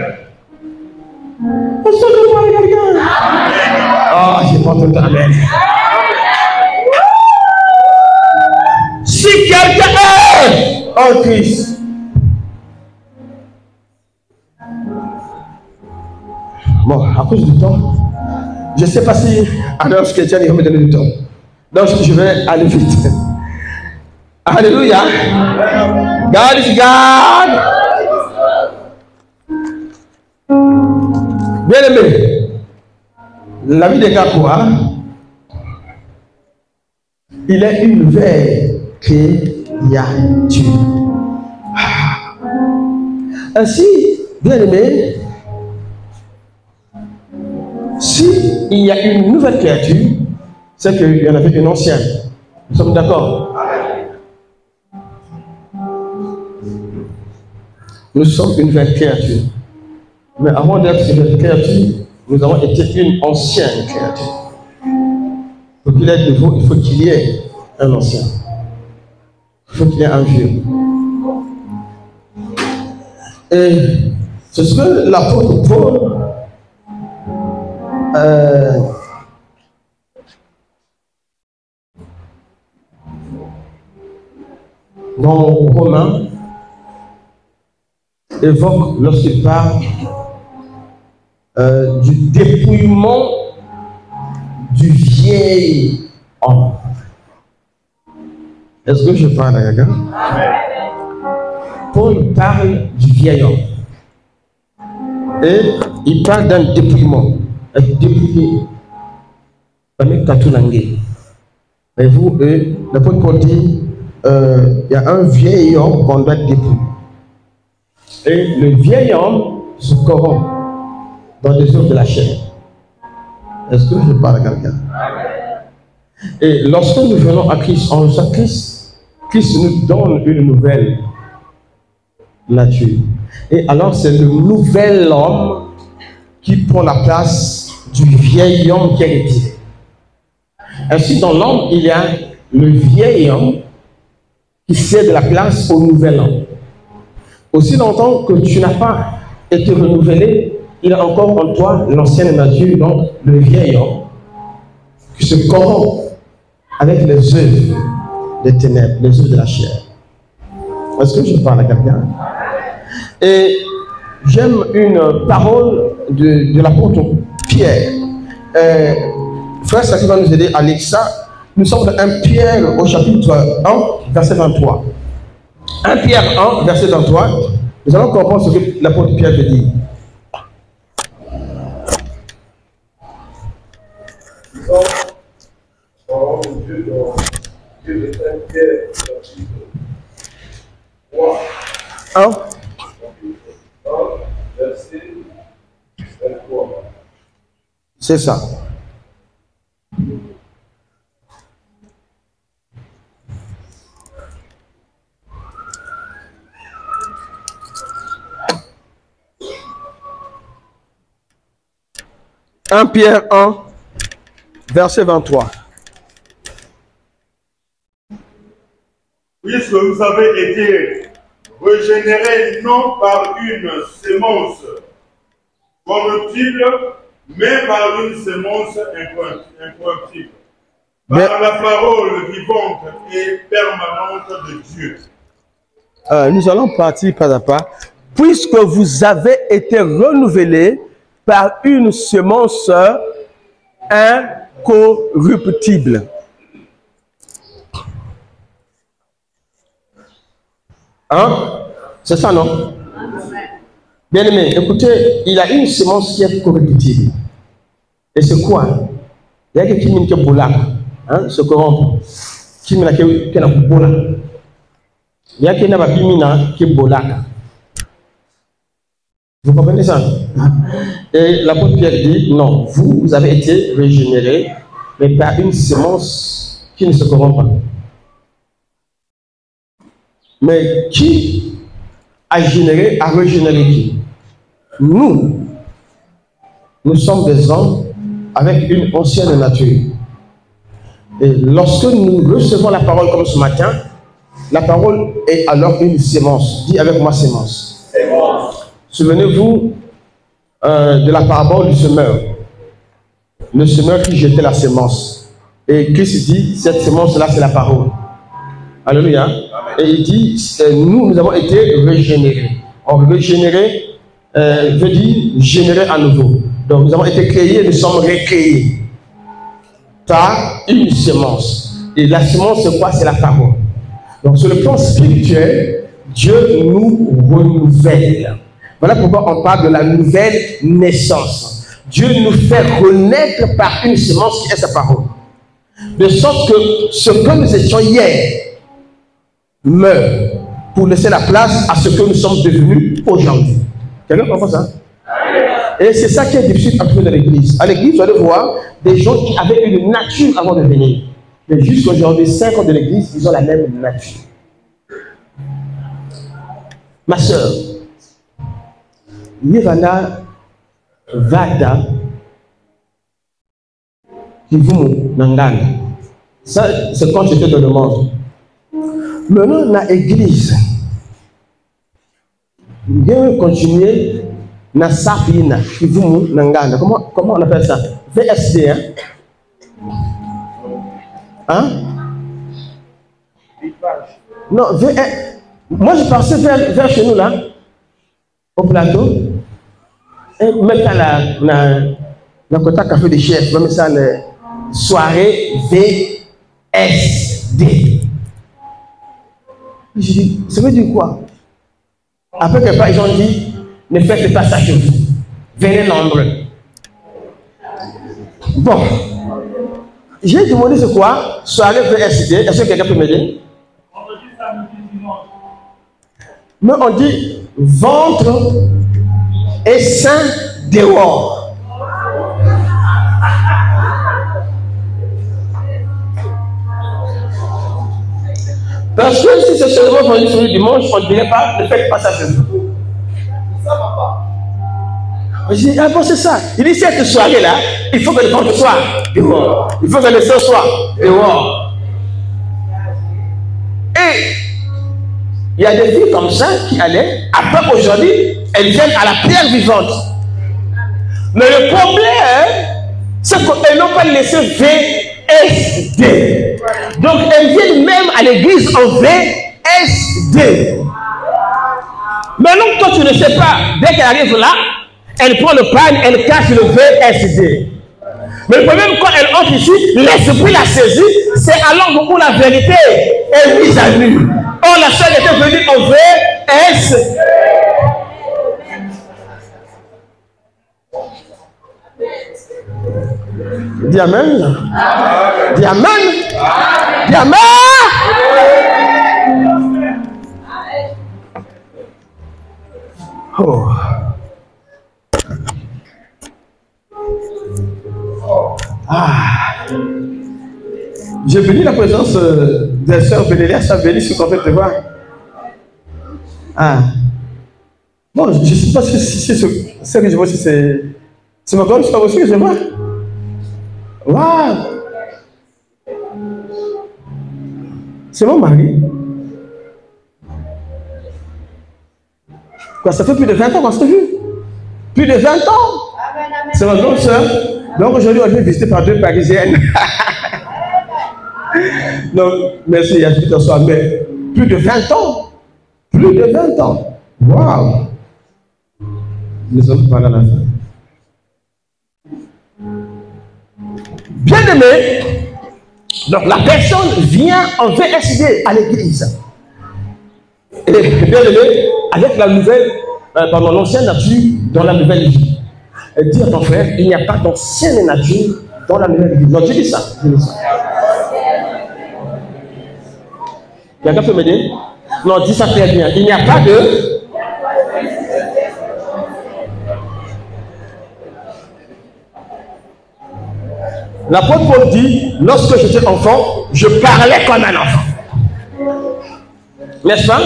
On se demande quelqu'un. Oh, j'ai pas entendu amen. Si quelqu'un est en Christ, bon, à cause du temps, je ne sais pas si alors ce chrétien va me donner du temps. Donc je vais aller vite. Alléluia. God is God. Bien aimé, la vie des gars quoi? Il est une nouvelle créature. Ainsi, bien aimé, si il y a une nouvelle créature, c'est qu'il y en avait une ancienne. Nous sommes d'accord? Nous sommes une nouvelle créature. Mais avant d'être une nouvelle créature, nous avons été une ancienne créature. Pour qu'il ait nouveau, il faut qu'il y ait un ancien. Il faut qu'il y ait un vieux. Et c'est ce que l'apôtre Paul dans Romains évoque lorsqu'il parle du dépouillement du vieil homme. Est-ce que je parle à quelqu'un? Paul parle du vieil homme. Et il parle d'un dépouillement. Dépouillé. Voyez-vous, l'apôtre Paul dit, il y a un vieil homme qu'on doit dépouiller. Et le vieil homme se corrompt dans des œuvres de la chair. Est-ce que je parle à quelqu'un? Et lorsque nous venons à Christ, en Christ nous donne une nouvelle nature. Et alors c'est le nouvel homme qui prend la place du vieil homme qui a été. Ainsi dans l'homme, il y a le vieil homme qui cède la place au nouvel homme. Aussi longtemps que tu n'as pas été renouvelé, il y a encore en toi l'ancienne nature, donc le vieil homme, qui se corrompt avec les œuvres des ténèbres, les œuvres de la chair. Est-ce que je parle à quelqu'un? Et j'aime une parole de l'apôtre Pierre. Frère, ça qui va nous aider à lire ça. Nous sommes dans 1 Pierre au chapitre 1, verset 23. 1 Pierre 1, verset 23. Nous allons comprendre ce que l'apôtre Pierre veut dire. Dieu de 1 Pierre, chapitre 3. 1. Verset 23. C'est ça. « 1 Pierre 1, verset 23. Puisque vous avez été régénérés non par une sémence corruptible, mais par une sémence incorruptible, par la parole vivante et permanente de Dieu. » Nous allons partir pas à pas. Puisque vous avez été renouvelés par une semence incorruptible. Hein? C'est ça, non? Bien aimé, écoutez, il y a une semence qui est corruptible. Et c'est quoi? Il y a quelqu'un qui est boula, hein, se corrompt. Qui est boula. Il y a quelqu'un qui est boula. Vous comprenez ça? Et l'apôtre Pierre dit, non, vous avez été régénérés, mais par une semence qui ne se corrompt pas. Mais qui a régénéré qui? Nous sommes des hommes avec une ancienne nature. Et lorsque nous recevons la parole comme ce matin, la parole est alors une sémence. Dis avec moi sémence. Souvenez-vous de la parabole du semeur. Le semeur qui jetait la sémence. Et Christ dit, cette sémence-là, c'est la parole. Alléluia. Et il dit, nous avons été régénérés. Or, régénérer veut dire générer à nouveau. Donc, nous avons été créés, nous sommes recréés par une semence. Et la semence, c'est quoi? C'est la parole. Donc, sur le plan spirituel, Dieu nous renouvelle. Voilà pourquoi on parle de la nouvelle naissance. Dieu nous fait renaître par une semence qui est sa parole. De sorte que ce que nous étions hier meurt pour laisser la place à ce que nous sommes devenus aujourd'hui. Quelqu'un comprend ça? Et c'est ça qui est difficile à trouver dans l'église. À l'église, vous allez voir des gens qui avaient une nature avant de venir. Mais jusqu'aujourd'hui, 5 ans de l'église, ils ont la même nature. Ma soeur, Yevana Vada Kivumu Nangana. Ça, c'est quand j'étais dans le monde. Maintenant, dans l'église, bien continuer na sapina Kivumu Nangana. Comment on appelle ça? VSD, hein? Hein? Non, moi je passais vers chez nous là, au plateau. Et même dans la côté café de chef, même ça, la soirée VSD. Je dis, ça veut dire quoi? Après quelque part, ils ont dit, ne faites pas ça chez vous. venez nombreux. Bon, j'ai demandé c'est quoi? Soirée VSD, est-ce que quelqu'un peut m'aider? Mais on dit ventre et sein dehors. Parce que si c'est seulement vendu sur le dimanche, on ne dirait pas, ne faites pas ça chez vous. Ça va pas. Je dis, ah bon, c'est ça. Il dit, cette soirée-là, il faut que le ventre soit dehors. Il faut que le sein soit dehors. Et il y a des filles comme ça qui allaient, après aujourd'hui, elles viennent à la prière vivante. Mais le problème, c'est qu'elles n'ont pas laissé VSD. Donc elles viennent même à l'église en VSD. Maintenant, toi tu ne sais pas, dès qu'elle arrive là, elle prend le pan, elle cache le VSD. Mais le problème, quand elle entre ici, l'esprit la saisit, c'est alors où la vérité est mise à nu. Or, la chair était venue en VSD. Dis amen. Dis amen. Dis amen. Oh. Ah. J'ai béni la présence des sœurs Bénélia, ça béni, je suis content de te voir. Ah. Bon, je ne sais pas si ce que je vois, si c'est ma grande soeur aussi que je vois. Waouh! C'est mon mari. Quoi, ça fait plus de 20 ans qu'on s'est vu. Plus de 20 ans. C'est ma grande soeur. Donc aujourd'hui, on est visité par deux Parisiennes. Donc, merci, il y a tout soir, mais plus de 20 ans. Plus de 20 ans. Waouh! Nous sommes pas dans la fin. Bien-aimé, donc la personne vient en VSD à l'église. Et bien-aimé, avec la nouvelle, pendant l'ancienne nature, dans la nouvelle vie. Et dis à ton frère, il n'y a pas d'ancienne nature dans la nouvelle vie. Non, je dis ça. Quelqu'un peut m'aider? Non, dis ça très bien. Il n'y a pas de... L'apôtre Paul dit, lorsque j'étais enfant, je parlais comme un enfant. N'est-ce pas?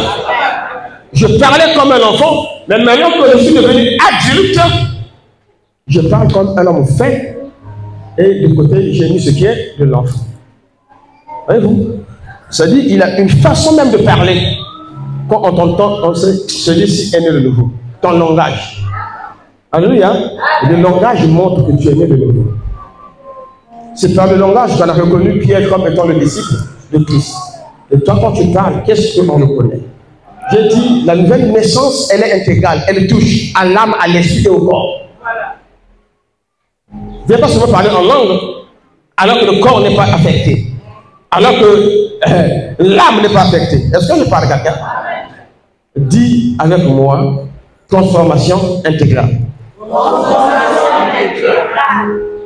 Je parlais comme un enfant, mais maintenant que je suis devenu adulte, je parle comme un homme fait, et de côté, j'ai mis ce qui est de l'enfant. Voyez-vous? C'est-à-dire, il a une façon même de parler. Quand on t'entend, on sait, celui-ci est né de nouveau. Ton langage. Alléluia. Le langage montre que tu es né de nouveau. C'est par le langage qu'on a reconnu Pierre comme étant le disciple de Christ. Et toi, quand tu parles, qu'est-ce qu'on reconnaît? J'ai dit, la nouvelle naissance, elle est intégrale. Elle touche à l'âme, à l'esprit et au corps. Je ne vais pas seulement parler en langue, alors que le corps n'est pas affecté. Alors que l'âme n'est pas affectée. Est-ce que je parle à quelqu'un? Dis avec moi, transformation intégrale.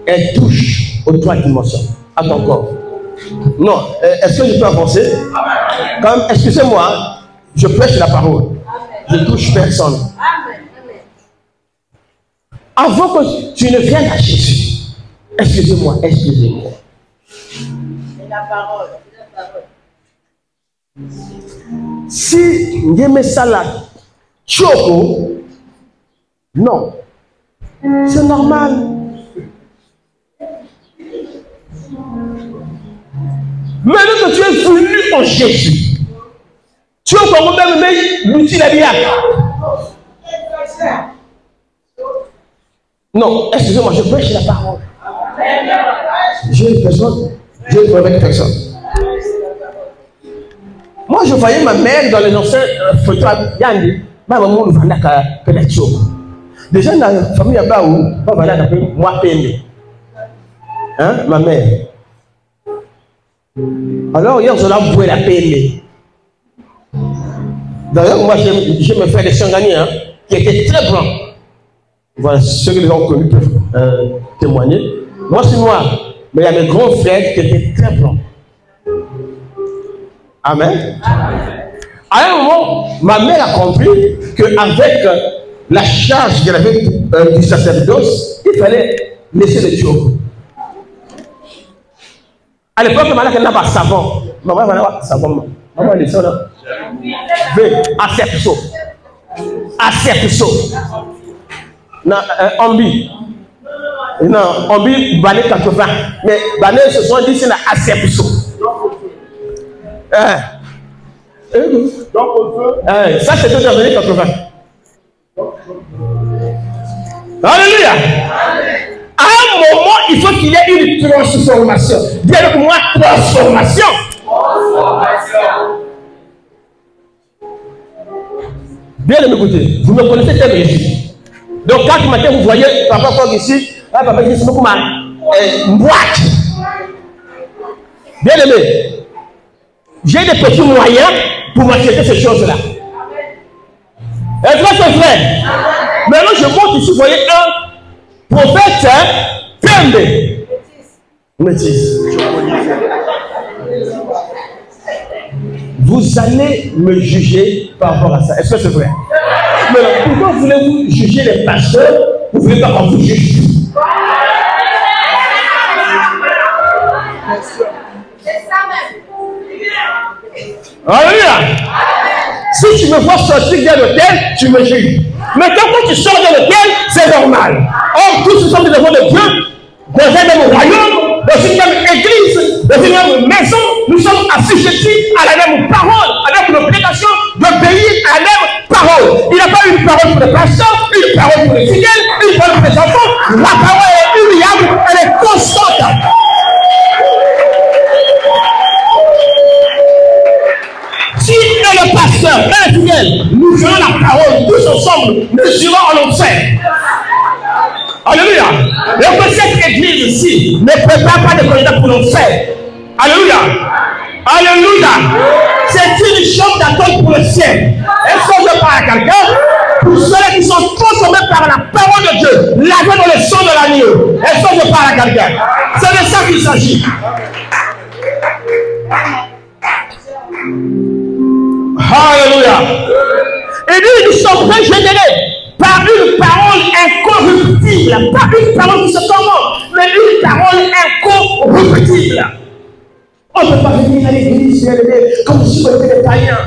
Elle touche aux trois dimensions, à ton corps. Non, est-ce que je peux avancer? Comme, excusez-moi, je prêche la parole. Je ne touche personne. Avant que tu ne viennes à Jésus, excusez-moi, excusez-moi. C'est la parole. Si j'aime ça là, choco, non, c'est normal. Maintenant que tu es venu en Jésus, tu es encore même l'outil à bien. Non, excusez-moi, je prêche la parole. J'ai une personne, j'ai une avec personne. Moi, je voyais ma mère dans les anciens photos à Yandi. Ma maman nous vendait à Pélatio. Déjà, dans la famille à Baou, ma maman a appelé moi Pembe. Hein, ma mère. Alors, hier, je l'ai boué la Pembe. D'ailleurs, moi, je me fais des Sangani, hein, qui étaient très blancs. Voilà, ceux qui l'ont connu peuvent témoigner. Moi, je suis noir, mais il y a mes grands frères qui étaient très blancs. Amen. À un moment, ma mère a compris qu'avec la charge qu'elle avait du sacerdoce, il fallait laisser le job. À l'époque, maman n'a pas savon. Maman n'a pas savon. Maman elle est là. Acepto. Non, Ambi. Non, Ambi, Bané 80. Mais Bané, ce sont dit, c'est la Acepto. Ça, c'est dans les années 80. Alléluia. À un moment, il faut qu'il y ait une transformation. Dis avec moi, transformation. Bien de m'écouter. Vous me connaissez tel récit. Donc, quand matin, vous voyez Papa Fogg ici, Papa ici, c'est beaucoup mal. Boîte. Bien aimé. J'ai des petits moyens pour m'acheter ces choses-là. Est-ce que c'est vrai? Maintenant, je monte ici, vous voyez un prophète Pembe. Métis. Vous allez me juger par rapport à ça. Est-ce que c'est vrai? Mais pourquoi voulez-vous juger les pasteurs? Vous ne voulez pas qu'on vous juge? C'est ça même. Alléluia. Si tu me vois sortir de l'hôtel, tu me juges. Mais quand tu sors de l'hôtel, c'est normal. Or, tous nous sommes des enfants de Dieu, dans un même royaume, dans une même église, dans une même maison, nous sommes assujettis à la même parole, avec l'obligation d'obéir à la même parole. Il n'y a pas une parole pour les pasteurs, une parole pour les fidèles, une parole pour les enfants. La parole est humiliable, elle est constante. Si le pasteur et les fidèles, nous faisons la parole tous ensemble, mesurons en enfer. Alléluia. Et que cette église-ci ne prépare pas de candidats pour l'enfer. Alléluia. Alléluia. C'est une chambre d'attente pour le ciel. Est-ce que je parle à quelqu'un? Pour ceux qui sont transformés par la parole de Dieu, lavés dans le sang de l'agneau. Est-ce que je parle à quelqu'un? C'est de ça qu'il s'agit. Alléluia. Et dit, nous sommes régénérés par une parole incorruptible, pas une parole qui se commande, mais une parole incorruptible. On ne peut pas venir à l'église comme si on était des païens.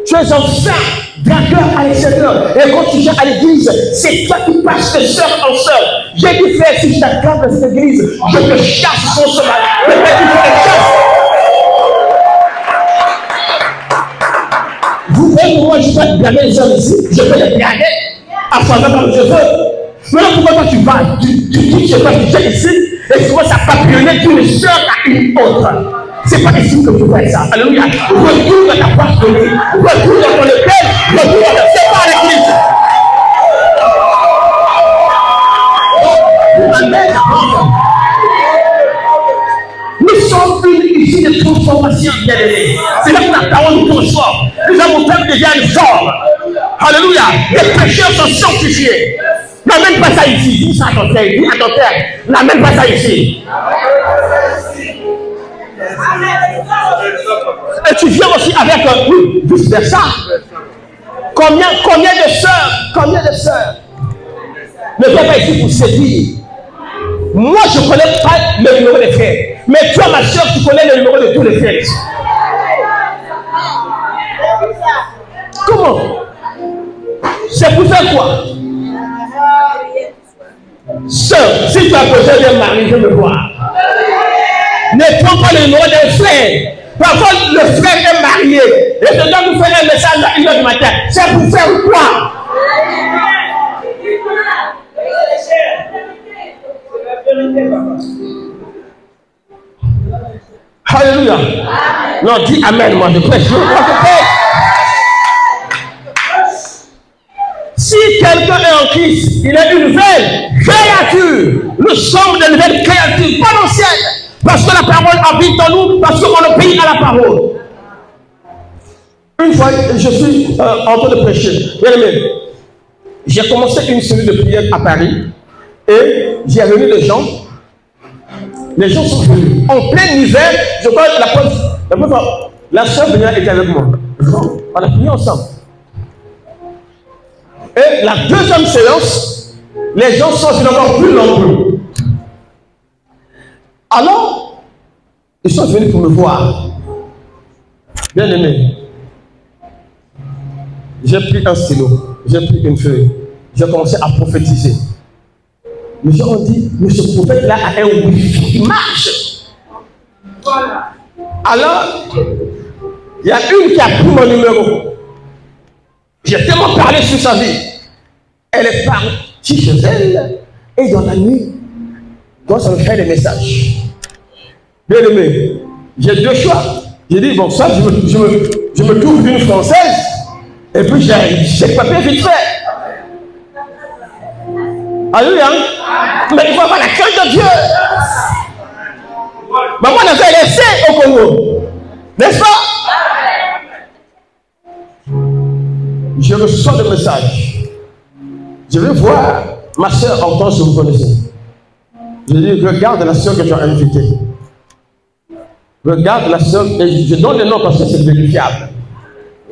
Tu es un saint, dragueur à l'extérieur. Et quand tu viens à l'église, c'est toi qui passes de sœur en sœur. J'ai dit, frère, si je t'attrape dans cette église, je te chasse son chemin. Mais tu te chasses. Vous voyez comment je peux blâmer les hommes ici? Je peux les blâmer à travers comme je veux. Maintenant, pourquoi toi tu vas, tu dis, je sais pas, tu viens ici, et tu commences à papillonner d'une sœur à une autre. C'est pas ici que tu fais ça. Alléluia. Retourne dans ta part de lui. Retourne dans ton école. Retourne. C'est pas l'église. Amen. Nous sommes une ici de transformation, bien-aimés. C'est là que la parole nous transforme. Nous avons fait déjà une forme. Alléluia. Les pécheurs sont sanctifiés. N'amène pas ça ici. Dis ça à ton frère. Dis à ton frère. N'amène pas ça ici. Et tu viens aussi avec oui, vice versa. Combien de sœurs ne viennent pas ici pour séduire? Moi, je ne connais pas le numéro des frères. Mais toi, ma soeur, tu connais le numéro de tous les frères. Comment? C'est pour faire quoi? Sœur, si tu as besoin d'un mari, je veux voir. Ne prends pas le numéro d'un frère. Parfois, le frère est marié. Et je dois vous faire un message à 1h du matin. C'est pour faire quoi? Alléluia. Non, dis amen, moi, je prêche. Si quelqu'un est en Christ, il est une nouvelle créature. Nous sommes de nouvelles créatures, pas d'anciennes. Parce que la parole habite en nous, parce qu'on obéit à la parole. Une fois, je suis en train de prêcher. Bien aimé, j'ai commencé une série de prières à Paris et j'ai réuni les gens. Les gens sont venus. En plein hiver, je crois que la soeur venait était avec moi. On a prié ensemble. Et la deuxième séance, les gens sont encore plus nombreux. Alors, ils sont venus pour me voir. Bien aimé, j'ai pris un stylo, j'ai pris une feuille, j'ai commencé à prophétiser. Les gens ont dit, mais ce prophète-là a un wifi qui marche. Voilà. Alors, il y a une qui a pris mon numéro. J'ai tellement parlé sur sa vie. Elle est partie chez elle et dans la nuit, quand ça me fait des messages. Bien aimé, j'ai deux choix. J'ai dit, bon, ça, je me trouve une française et puis j'ai papier vite fait. Alléluia. Mais il faut avoir la crainte de Dieu. Maman nous a laissé au Congo. N'est-ce pas? Je reçois le message. Je vais voir ma soeur en tant que vous connaissez. Je dis, regarde la soeur que tu as invitée. Regarde la soeur, et je donne le nom parce que c'est vérifiable.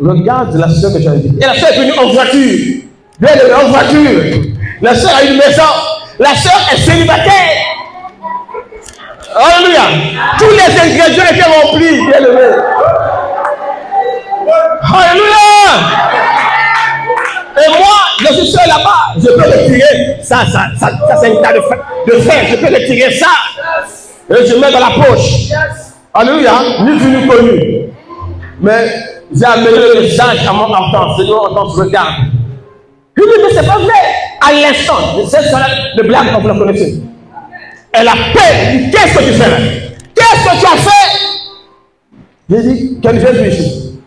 Regarde la soeur que tu as invitée. Et la soeur est venue en voiture. Bien en voiture. La soeur a une maison. La soeur est célibataire. Alléluia. Tous les ingrédients étaient remplis. Bien aimé. Alléluia. Et moi, je suis seul là-bas. Je peux le tirer. Ça c'est un tas de fer. Je peux le tirer ça. Et je mets dans la poche. Alléluia. Ni vu ni connu. Mais j'ai amené le message à mon enfant. Seigneur, entend, regarde. Je lui dis, mais c'est pas vrai. À l'instant, c'est ça le blague quand vous la connaissez. Elle a peur. Qu'est-ce que tu fais là? Qu'est-ce que tu as fait? J'ai dit, qu'elle vient ici.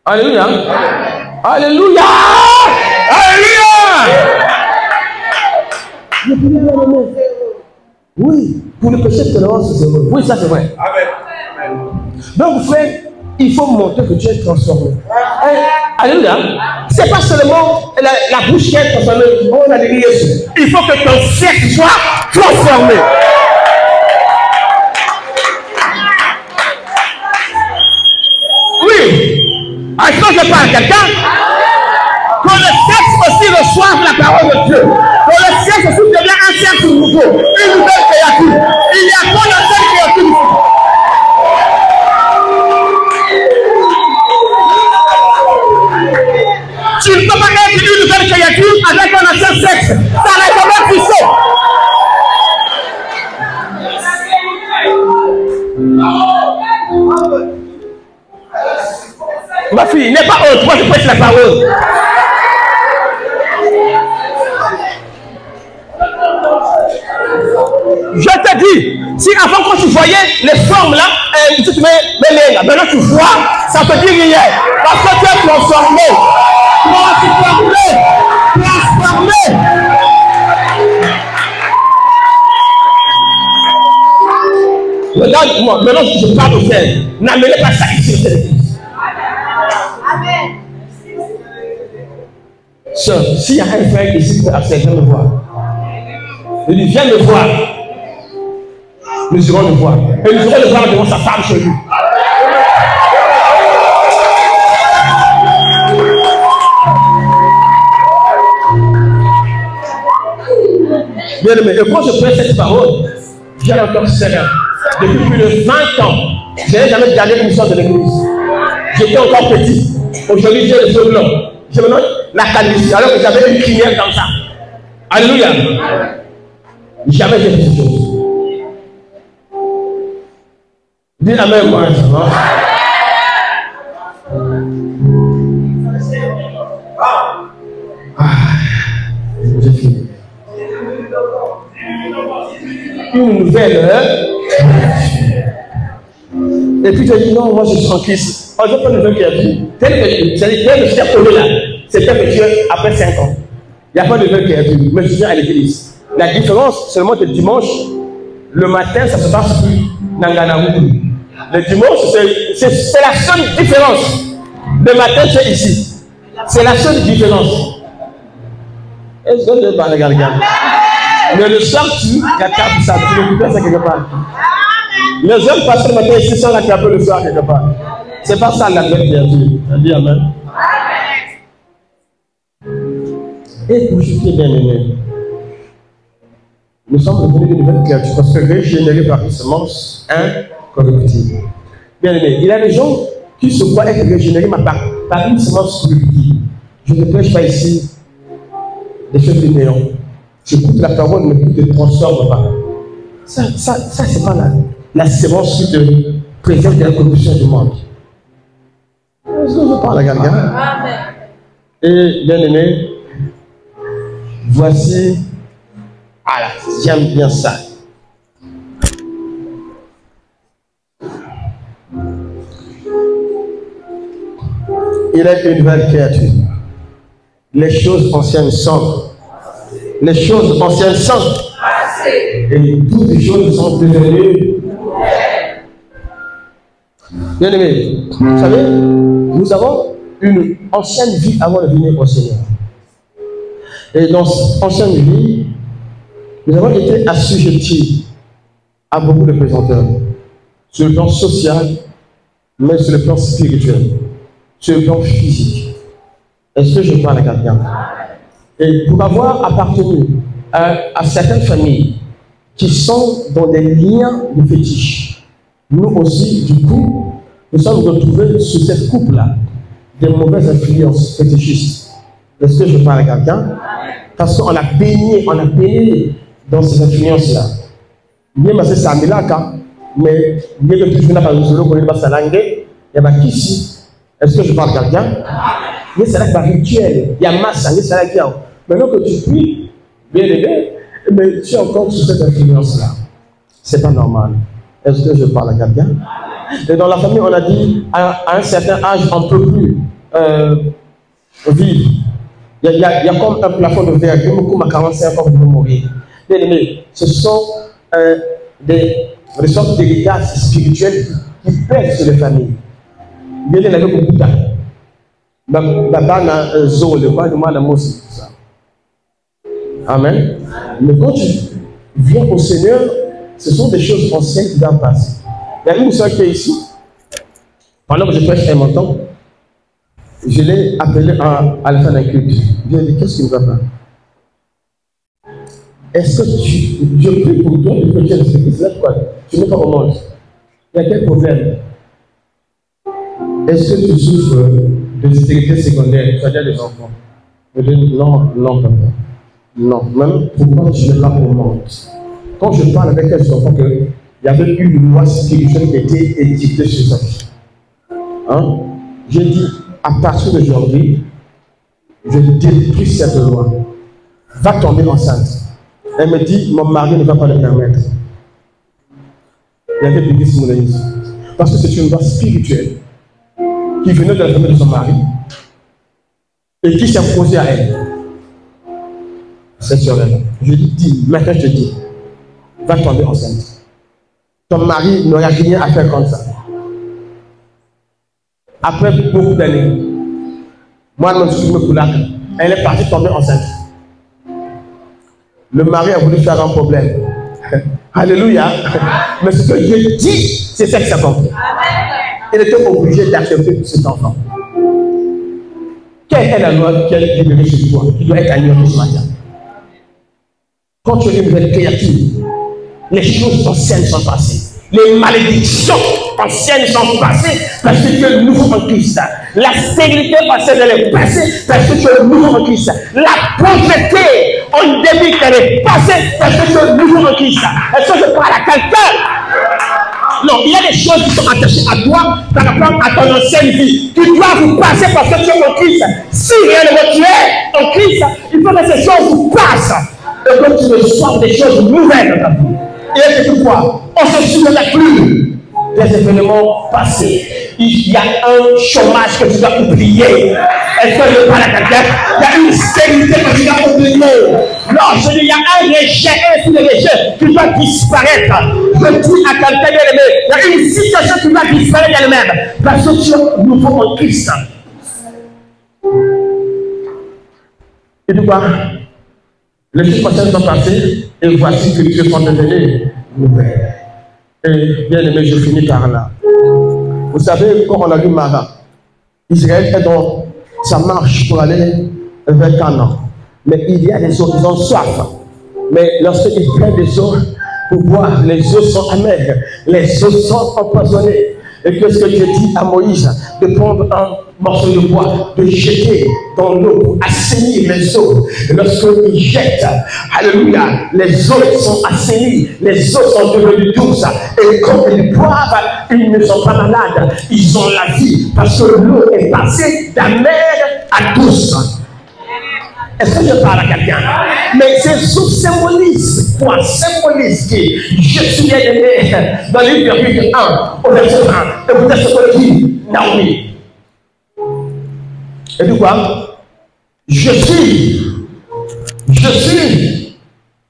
Alléluia. Alléluia. Alléluia. Oui, pour le péché de l'avance, c'est vrai. Oui, ça c'est vrai. Amen. Donc, frère, il faut montrer que tu es transformé. Alléluia. C'est pas seulement la bouche qui est transformée. On a dit Jésus. Il faut que ton siècle soit transformé. Oui. Est-ce que je parle à quelqu'un? Que le sexe aussi reçoive la parole de Dieu. Que le sexe aussi devient un sexe nouveau. Une nouvelle créature. Il y a pas de seule créature. Tu ne peux pas être une nouvelle créature avec un ancien sexe. Ça n'est pas puissant. Ma fille, n'est pas honte. Moi, je prêche la parole. Je te dis, si avant quand tu voyais les formes là, tu te mets là, maintenant tu vois, ça te dit rien. Parce que tu es transformé. Transformé. Regarde-moi, maintenant je parle au frère. N'amenez pas ça ici sur l'église. Amen. Sœur, s'il y a un frère ici qui peut accepter de me voir, il dit, viens me voir. Nous irons le voir. Et nous irons le voir devant sa femme chez lui. Bien aimé, et quand je prends cette parole, j'ai encore Seigneur. Depuis plus de 20 ans, je n'ai jamais gardé une sorte de l'église. J'étais encore petit. Aujourd'hui, j'ai le feu blanc. Je me donne la calvitie, alors que j'avais une crinière comme ça. Alléluia. Jamais j'ai fait cette chose. Dis amen, moi. J'ai fini. Une nouvelle. Et puis tu as dit non, moi je suis en Christ. Oh, je n'ai pas de nouvelle créature. Tel que je suis appelé là, c'est tel que tu es après 5 ans. Il n'y a pas de nouvelle créature, mais je suis à l'église. La différence, seulement que dimanche, le matin, ça se passe plus dans Nanganamu. Le dimanche, c'est la seule différence. Le matin, c'est ici. C'est la seule différence. Est-ce que je parle, quelqu'un? Mais le soir, tu capes ça, tu récupères ça quelque part. Les autres pasteurs matin ici sont la capée le soir quelque part. C'est pas ça la fête, bien sûr. On dit amen. Et pour ce qui est bien aimé, nous sommes devenus une nouvelle créature parce que régénérés par une semence incorruptible. Bien aimé, il y a des gens qui se croient être régénérés par une semence corruptible. Je ne prêche pas ici des choses de néant. J'écoute la parole, mais qui ne te transforme pas. Ça c'est pas la semence qui te préserve de la corruption du monde. Est-ce que je parle à quelqu'un? Et bien aimé, voici, voilà, j'aime bien ça. Il est une nouvelle créature. Les choses anciennes sont. Les choses anciennes sont. Et toutes les choses sont devenues. Bien aimé, vous savez, nous avons une ancienne vie avant de venir au Seigneur. Et dans cette ancienne vie, nous avons été assujettis à beaucoup de présenteurs, sur le plan social, mais sur le plan spirituel, sur le plan physique. Est-ce que je parle à quelqu'un? Et pour avoir appartenu à certaines familles qui sont dans des liens de fétiche, nous aussi, du coup, nous sommes retrouvés sur cette coupe-là des mauvaises influences fétichistes. Est-ce que je parle à quelqu'un? Parce qu'on a baigné dans ces influences-là. Bien, c'est ça, mais bien que tu n'as pas il y a ici. Est-ce que je parle à quelqu'un? Mais c'est là que rituel, il y a masse, c'est là qu'il y a. Maintenant que tu pries, bien aimé, mais tu es encore sous cette influence-là. C'est pas normal. Est-ce que je parle à quelqu'un? Et dans la famille, on a dit, à un certain âge, on ne peut plus vivre. Il y a comme un plafond de verre. Beaucoup à 45 ans, vous pouvez mourir. Bien aimé, ce sont des sortes d'héritages spirituels qui pèsent sur les familles. Bien aimé, avec beaucoup de temps. Amen. Mais quand tu viens au Seigneur, ce sont des choses anciennes qui doivent passer. Il y a une soeur qui est ici. Pendant que je prêche un montant, je l'ai appelé à la fin d'un culte. Je lui ai dit, qu'est-ce qui ne va pas? Est-ce que je prie pour toi et que tu es respecté? Quoi? Tu n'es pas au monde. Il y a quel problème? Est-ce que tu souffres de stérilité secondaire, c'est-à-dire les enfants? Je dis non, non, papa. Non, même pourquoi je n'ai pas au monde? Quand je parle avec elle, je comprends qu'il y avait une loi spirituelle qui était édictée sur sa vie. Hein? J'ai dit, à partir d'aujourd'hui, je détruis cette loi. Va tomber enceinte. Elle me dit, mon mari ne va pas le permettre. Il y avait l'église monolithe. Parce que c'est une loi spirituelle qui venait de la famille de son mari et qui s'est imposée à elle. Cette soeur-là. Je lui dis, maintenant je te dis, va tomber enceinte. Ton mari n'aura rien à faire comme ça. Après beaucoup d'années, moi, je me coulaque. Elle est partie tomber enceinte. Le mari a voulu faire un problème. Alléluia. Mais ce que Dieu dit, c'est ça que ça compte. Il était obligé d'accepter cet enfant. Quelle est la loi qui est libérée chez toi, qui doit être ailleurs ce matin? Quand tu es une nouvelle créature, les choses anciennes sont passées. Les malédictions anciennes sont passées parce que tu es nouveau en Christ. La stérilité ancienne elle est passée parce que tu es nouveau en Christ. La pauvreté en début elle est passée parce que tu es nouveau en Christ. Est-ce que je parle à quelqu'un? Non, il y a des choses qui sont attachées à toi par rapport à ton ancienne vie. Tu dois vous passer parce que tu es en Christ. Si réellement tu es en Christ, il faut que ces choses vous passent. Et que tu reçoives des choses nouvelles dans ta vie. Et c'est pourquoi on ne se souvient plus des événements passés. Il y a un chômage que tu dois oublier. Est-ce que je parle à quelqu'un? Il y a une stérilité que tu dois oublier. Non, je dis, il y a un rejet, un fil de rejet qui doit disparaître. Je dis à quelqu'un bien-aimé, il y a une situation qui doit disparaître elle-même. Parce que tu es nouveau en Christ. Et pourquoi? Les choses passées sont passées et voici que Dieu sont devenus nouvelles. Et bien aimé, je finis par là. Vous savez, quand on a lu Mara, Israël est dans sa marche pour aller vers Canaan. Mais il y a des eaux, ils ont soif. Mais lorsqu'ils prennent des eaux pour boire, les eaux sont amères, les eaux sont empoisonnées. Et qu'est-ce que Dieu dit à Moïse? De prendre un morceau de bois, de jeter dans l'eau pour assainir les eaux. Et lorsqu'il jette, alléluia, les eaux sont assainies, les eaux sont devenues douces. Et quand ils boivent, ils ne sont pas malades, ils ont la vie. Parce que l'eau est passée d'amère à douce. Est-ce que je parle à quelqu'un? Mais c'est symbolise quoi? Symbolise que je suis aimé dans le verset 1 au verset 1. Et vous êtes ce que dit Naomi. Et du quoi? Je suis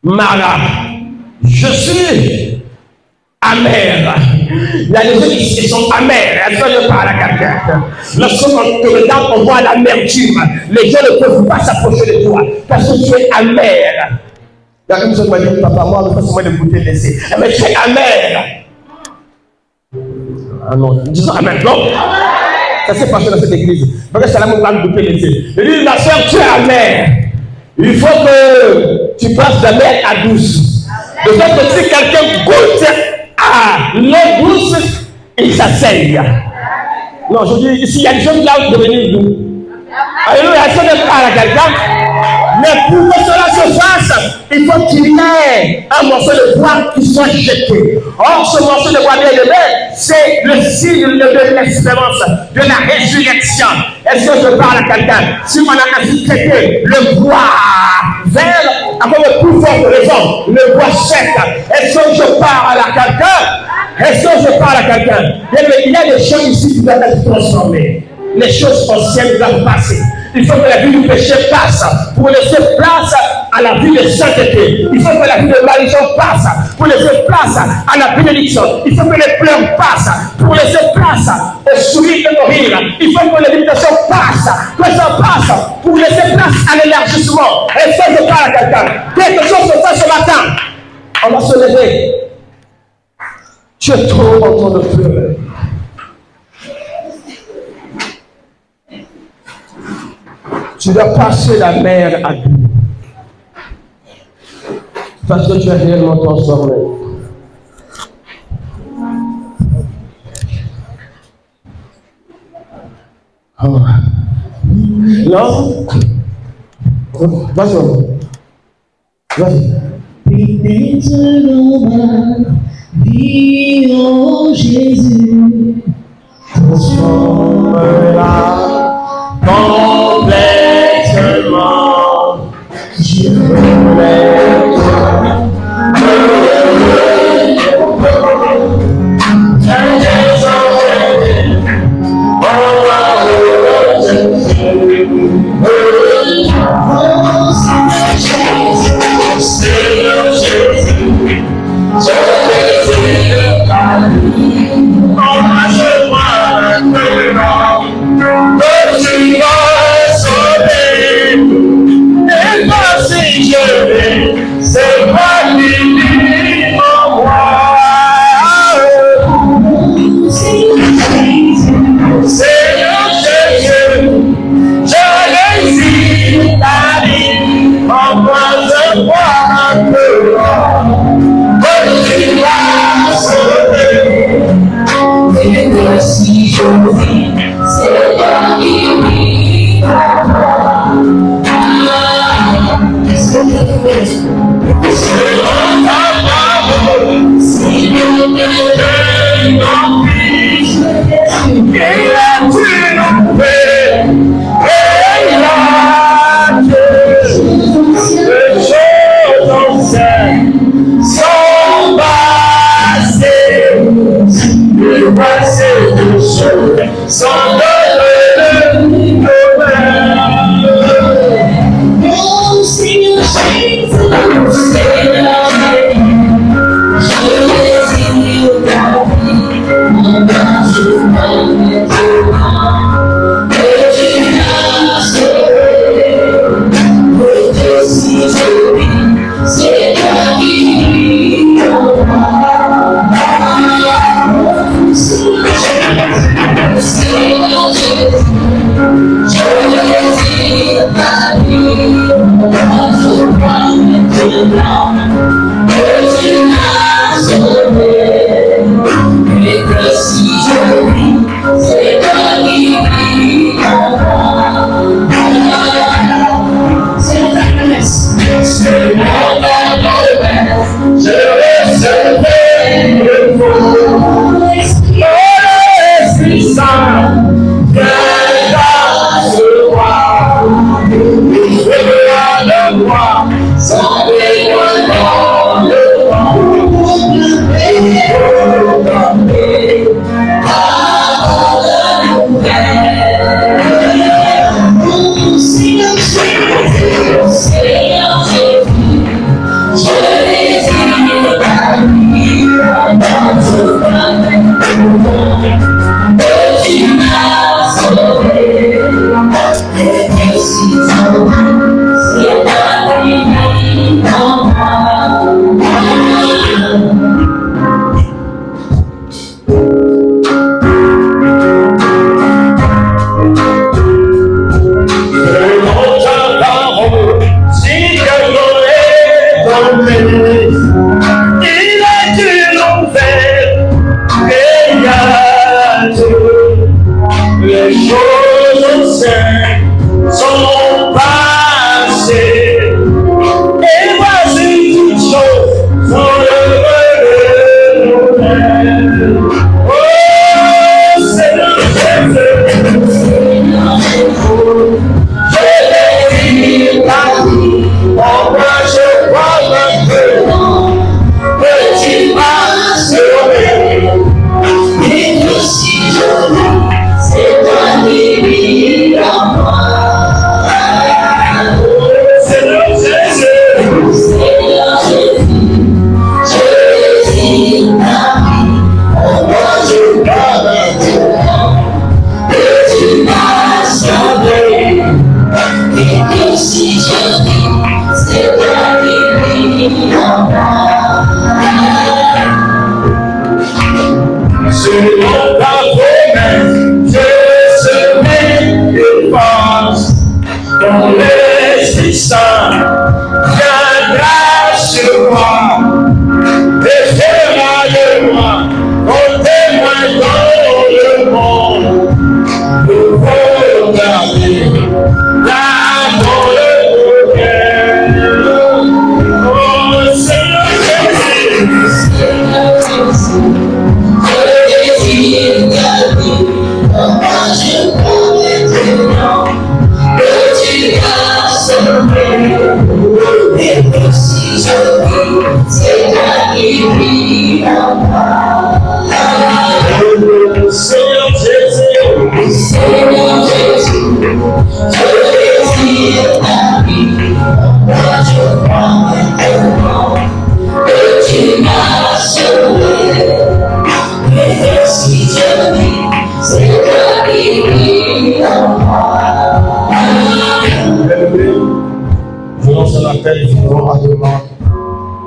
Mara. Je suis amère. Il y a des gens qui sont amers. Est-ce que je parle à quelqu'un? Lorsqu'on te regarde, on voit l'amertume. Les gens ne peuvent pas s'approcher de toi parce que tu es amer. Il y a une personne qui m'a dit, papa, moi, je ne moi de goûter laisser. Mais tu es amer. Ah non, disons amen. Non. Ça s'est passé dans cette église. Parce que c'est la même de goûter laisser. Il dit, ma soeur, tu es amer. Il faut que tu passes d'amer à douce. De fait que si quelqu'un goûte l'eau douce, il s'asseye. Non, je dis, ici, il y a des gens qui ont devenu doux. Alléluia, est-ce que je parle à quelqu'un? Mais pour que cela se fasse, il faut qu'il y ait un morceau de bois qui soit jeté. Or, ce morceau de bois bien élevé, c'est le signe de l'espérance, de la résurrection. Est-ce que je parle à quelqu'un? Si on a ainsi traité le bois vert, avec le plus fort raison, le bois sec, est-ce que je parle à quelqu'un? Est-ce que je parle à quelqu'un? Il y a des choses ici qui doivent être transformées. Les choses anciennes doivent passer. Il faut que la vie du péché passe pour laisser place à la vie de sainteté. Il faut que la vie de malédiction passe pour laisser place à la bénédiction. Il faut que les pleurs passent pour laisser place au sourire de mourir. Il faut que les limitations passent, que ça passe pour laisser place à l'élargissement. Est-ce que je parle à quelqu'un? Quelque chose se fait ce matin. On va se lever. Tu es trop en train de pleurer. Tu dois passer la mer à doux. Parce que tu es réellement transformé. Oh. Non? Vas-y. Vas-y. Vie, oh Jésus, transforme-la complètement. Je voulais Jésus.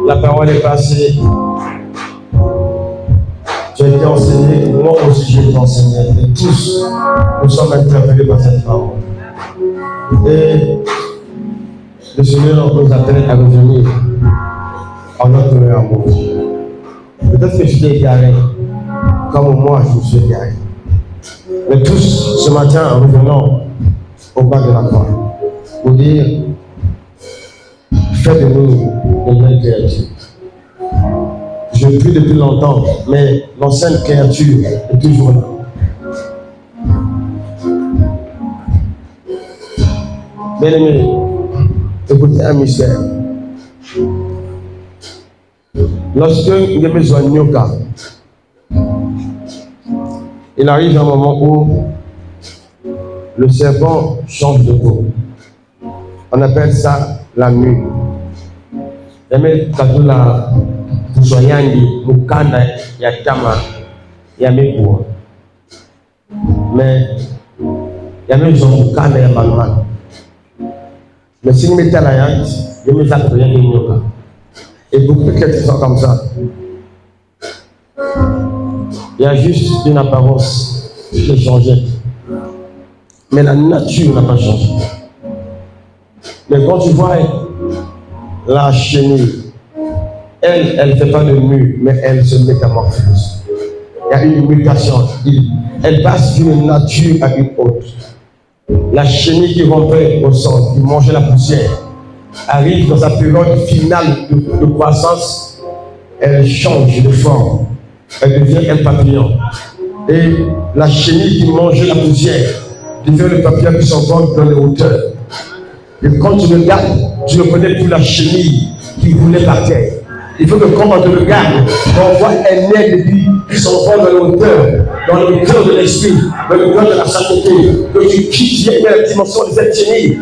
La parole est passée. Tu as été enseigné, moi aussi j'ai été enseigné. Et tous, nous sommes interpellés par cette parole. Et le Seigneur nous appelle à revenir en notre amour. Peut-être que je suis égaré, comme moi je me suis égaré. Mais tous, ce matin, revenons au bas de la croix pour dire: fais de nous de nouvelles créatures. Je ne prie depuis longtemps, mais l'ancienne créature est toujours là. Bien-aimé, écoutez un mystère. Lorsque il y a besoin de Nyoka, il arrive un moment où le serpent change de peau. On appelle ça la mue. Mais quand la Soyandi, Mukanda, Yatama, Yamekwa. Mais il y a même des Mukanda et Yamaman. Mais si nous mettons la yante, il y a des rien de Nyoka. Et beaucoup de choses sont comme ça. Il y a juste une apparence qui a changé. Mais la nature n'a pas changé. Mais quand tu vois la chenille, elle ne fait pas de mue, mais elle se métamorphose. il y a une mutation. Elle passe d'une nature à une autre. La chenille qui rampait au sol, qui mangeait la poussière, arrive dans sa période finale de croissance, elle change de forme. Elle devient un papillon. Et la chenille qui mangeait la poussière devient le papillon qui s'envole dans les hauteurs. Et quand tu regardes, tu ne connais plus la chenille qui roulait par terre. Il faut que quand on te regarde, on voit un aigle qui s'envole dans les hauteurs, dans le cœur de l'esprit, dans le cœur de la sainteté, que tu quittes la dimension de cette chenille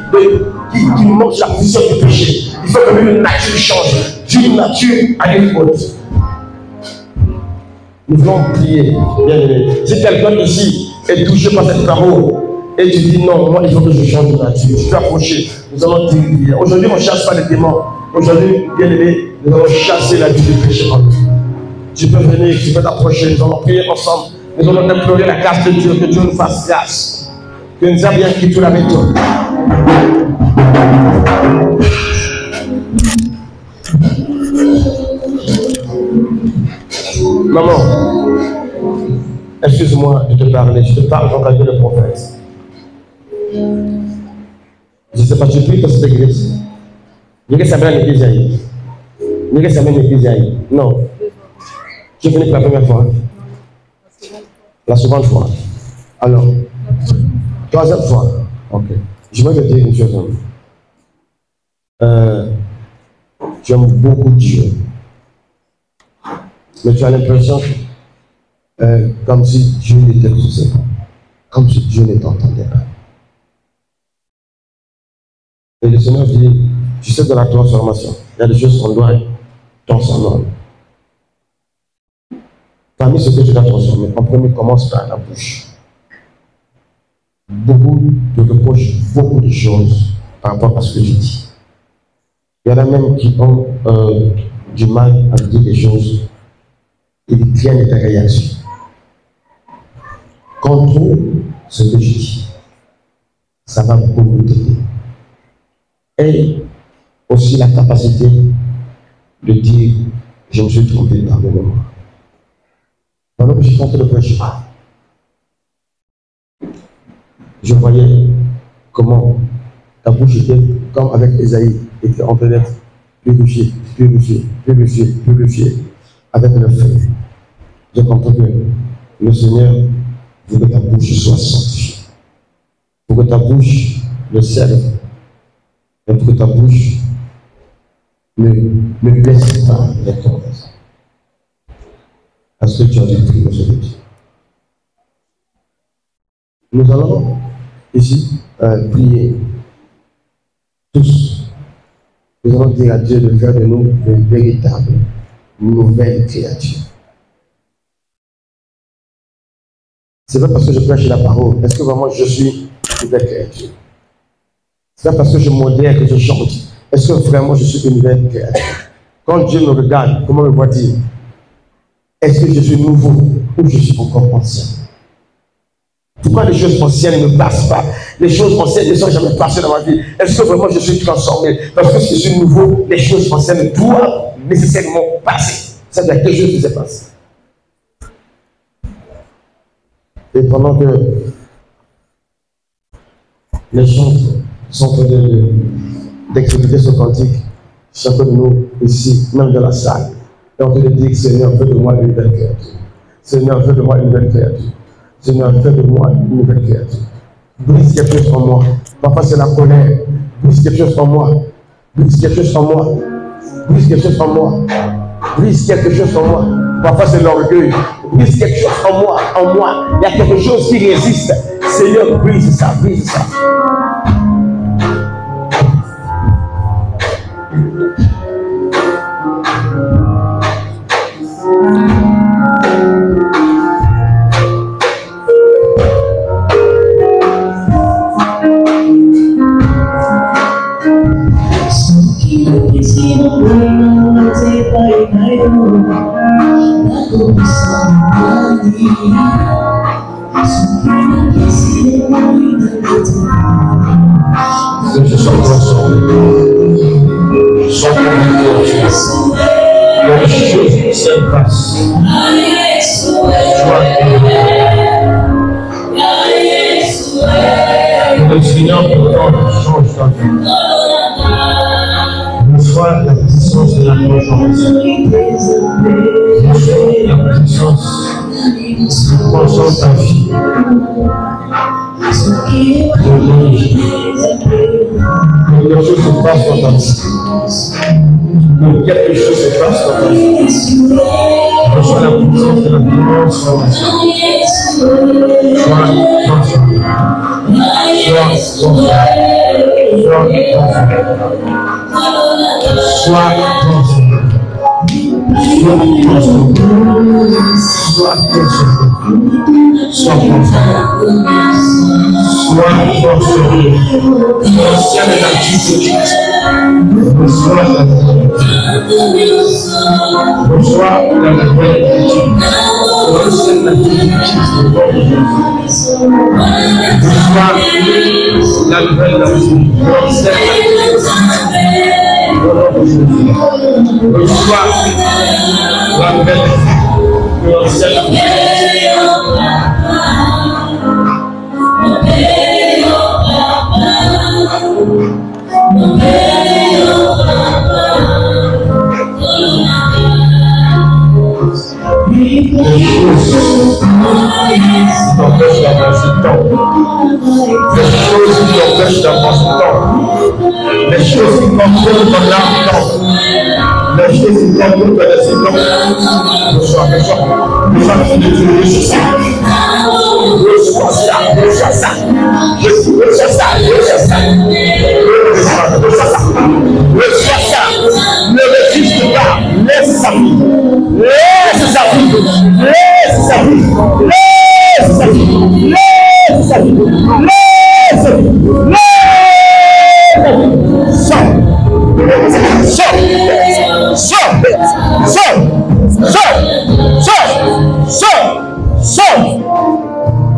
qui mange la poussière du péché. Il faut que une nature change d'une nature à une autre. Nous allons prier, bien aimé. Si quelqu'un ici est touché par cette parole, et tu dis non, moi il faut que je change de nature, je suis approché, nous allons prier. Aujourd'hui on ne chasse pas les démons. Aujourd'hui, bien aimé, nous allons chasser la vie du péché en nous. Tu peux venir, tu peux t'approcher, nous allons prier ensemble. Nous allons implorer la grâce de Dieu, que Dieu nous fasse grâce. Que nous ayons bien quitté avec toi. Maman, excuse-moi de te parler, je te parle en tant que le prophète. Je ne sais pas, tu pries pour cette église. Il y a ça à l'église aïe. Il y a ça à l'église aïe. Non. Tu es venu pour la première fois. La seconde fois. Alors, troisième fois. Ok. Je vais te dire une chose. Tu aimes beaucoup Dieu. Mais tu as l'impression comme si Dieu n'était pas. Comme si Dieu ne t'entendait pas. Et le Seigneur dit, tu sais, dans la transformation, il y a des choses qu'on doit transformer. Parmi ce que tu dois transformer, en premier, commence par la bouche. Beaucoup te reprochent beaucoup de choses par rapport à ce que je dis. Il y en a même qui ont du mal à dire des choses et ils tiennent ta réaction. Contrôle ce que je dis. Ça va beaucoup t'aider. Et aussi la capacité de dire je me suis trompé, pardonnez-moi. Pendant que je tentais de prêcher, je voyais comment ta bouche était comme avec Esaïe, était en train d'être purifiée, purifiée, purifiée, purifiée avec le feu. J'ai compris que le Seigneur veut que ta bouche soit sanctifiée, pour que ta bouche le serve. Et pour que ta bouche ne blesse pas avec ton reste. Est-ce que tu as dit prier aujourd'hui? Nous allons ici prier tous. Nous allons dire à Dieu de faire de nous de véritables nouvelles créatures. C'est pas parce que je prêche la parole. Est-ce que vraiment je suis une nouvelle créature? C'est pas parce que je modère que je chante. Est-ce que vraiment je suis une nouvelle créature? Quand Dieu me regarde, comment me voit-il? Est-ce que je suis nouveau ou je suis encore ancien? Pourquoi les choses anciennes ne passent pas? Les choses anciennes ne sont jamais passées dans ma vie. Est-ce que vraiment je suis transformé? Parce que si je suis nouveau, les choses anciennes doivent nécessairement passer. Ça veut dire quelque chose qui s'est passé. Et pendant que les gens sont en train d'exécuter ce cantique, chacun de nous ici, même dans la salle, est en train de dire, Seigneur, fais de moi une nouvelle créature. Seigneur, fais de moi une nouvelle créature. Seigneur, fais de moi une nouvelle créature. Brise quelque chose en moi. Parfois c'est la colère. Brise quelque chose en moi. Brise quelque chose en moi. Brise quelque chose en moi. Brise quelque chose en moi. Parfois c'est l'orgueil. Brise quelque chose en moi. En moi. Il y a quelque chose qui résiste. Seigneur, brise ça. Brise ça. Je suis transformé. Sans conviction. Les choses se passent. sois élevé. Le Seigneur pourtant change ta vie. Reçois la puissance de la conscience. Reçois la puissance qui transcende ta vie. Quelque chose se passe dans ta vie. Quelque chose se passe dans ta vie. Reçois la puissance de la transformation. Sois transformé. Sois transformé. Les choses qui contrôlent ton âme, les choses qui contrôlent ton esprit, reçois ça. Ne résiste pas, laisse sa vie. Laisse sa vie. Laisse sa vie. Laisse sa vie. Laisse sa vie. Laisse sa vie.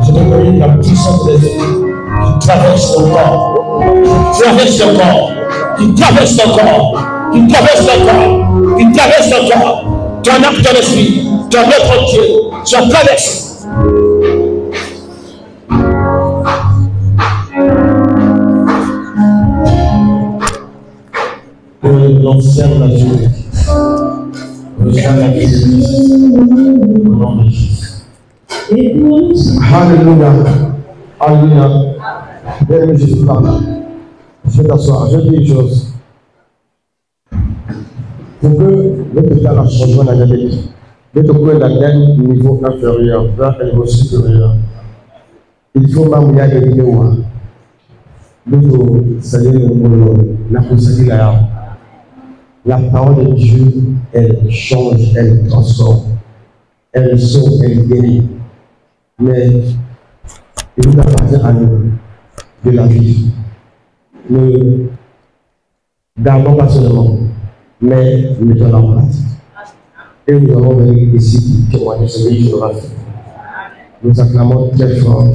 Je reconnais la puissance des esprits qui traverse ton corps, qui traverse ton corps, qui traverse ton corps, qui traverse ton corps, qui traverse ton corps, ton âme, ton esprit, ton être entier, se traverse. L'ancienne nature, reçoit la puissance au nom de Jésus. Alléluia. Alléluia. Bien, Jésus par là. Je vais t'asseoir. Je vais dire une chose. Pour que le pétale a changé dans la vie, de te prendre d'un niveau inférieur vers un niveau supérieur, il faut même y aller de nous. Nous saluons la consacrer là. La parole de Dieu, elle change, elle transforme, elle sauve, elle guérit. Mais il nous appartient à nous de la vie. Ne gardons pas seulement, mais mettons en pratique. Et nous allons venir ici témoigner ce que Dieu aura fait. Nous acclamons très fort.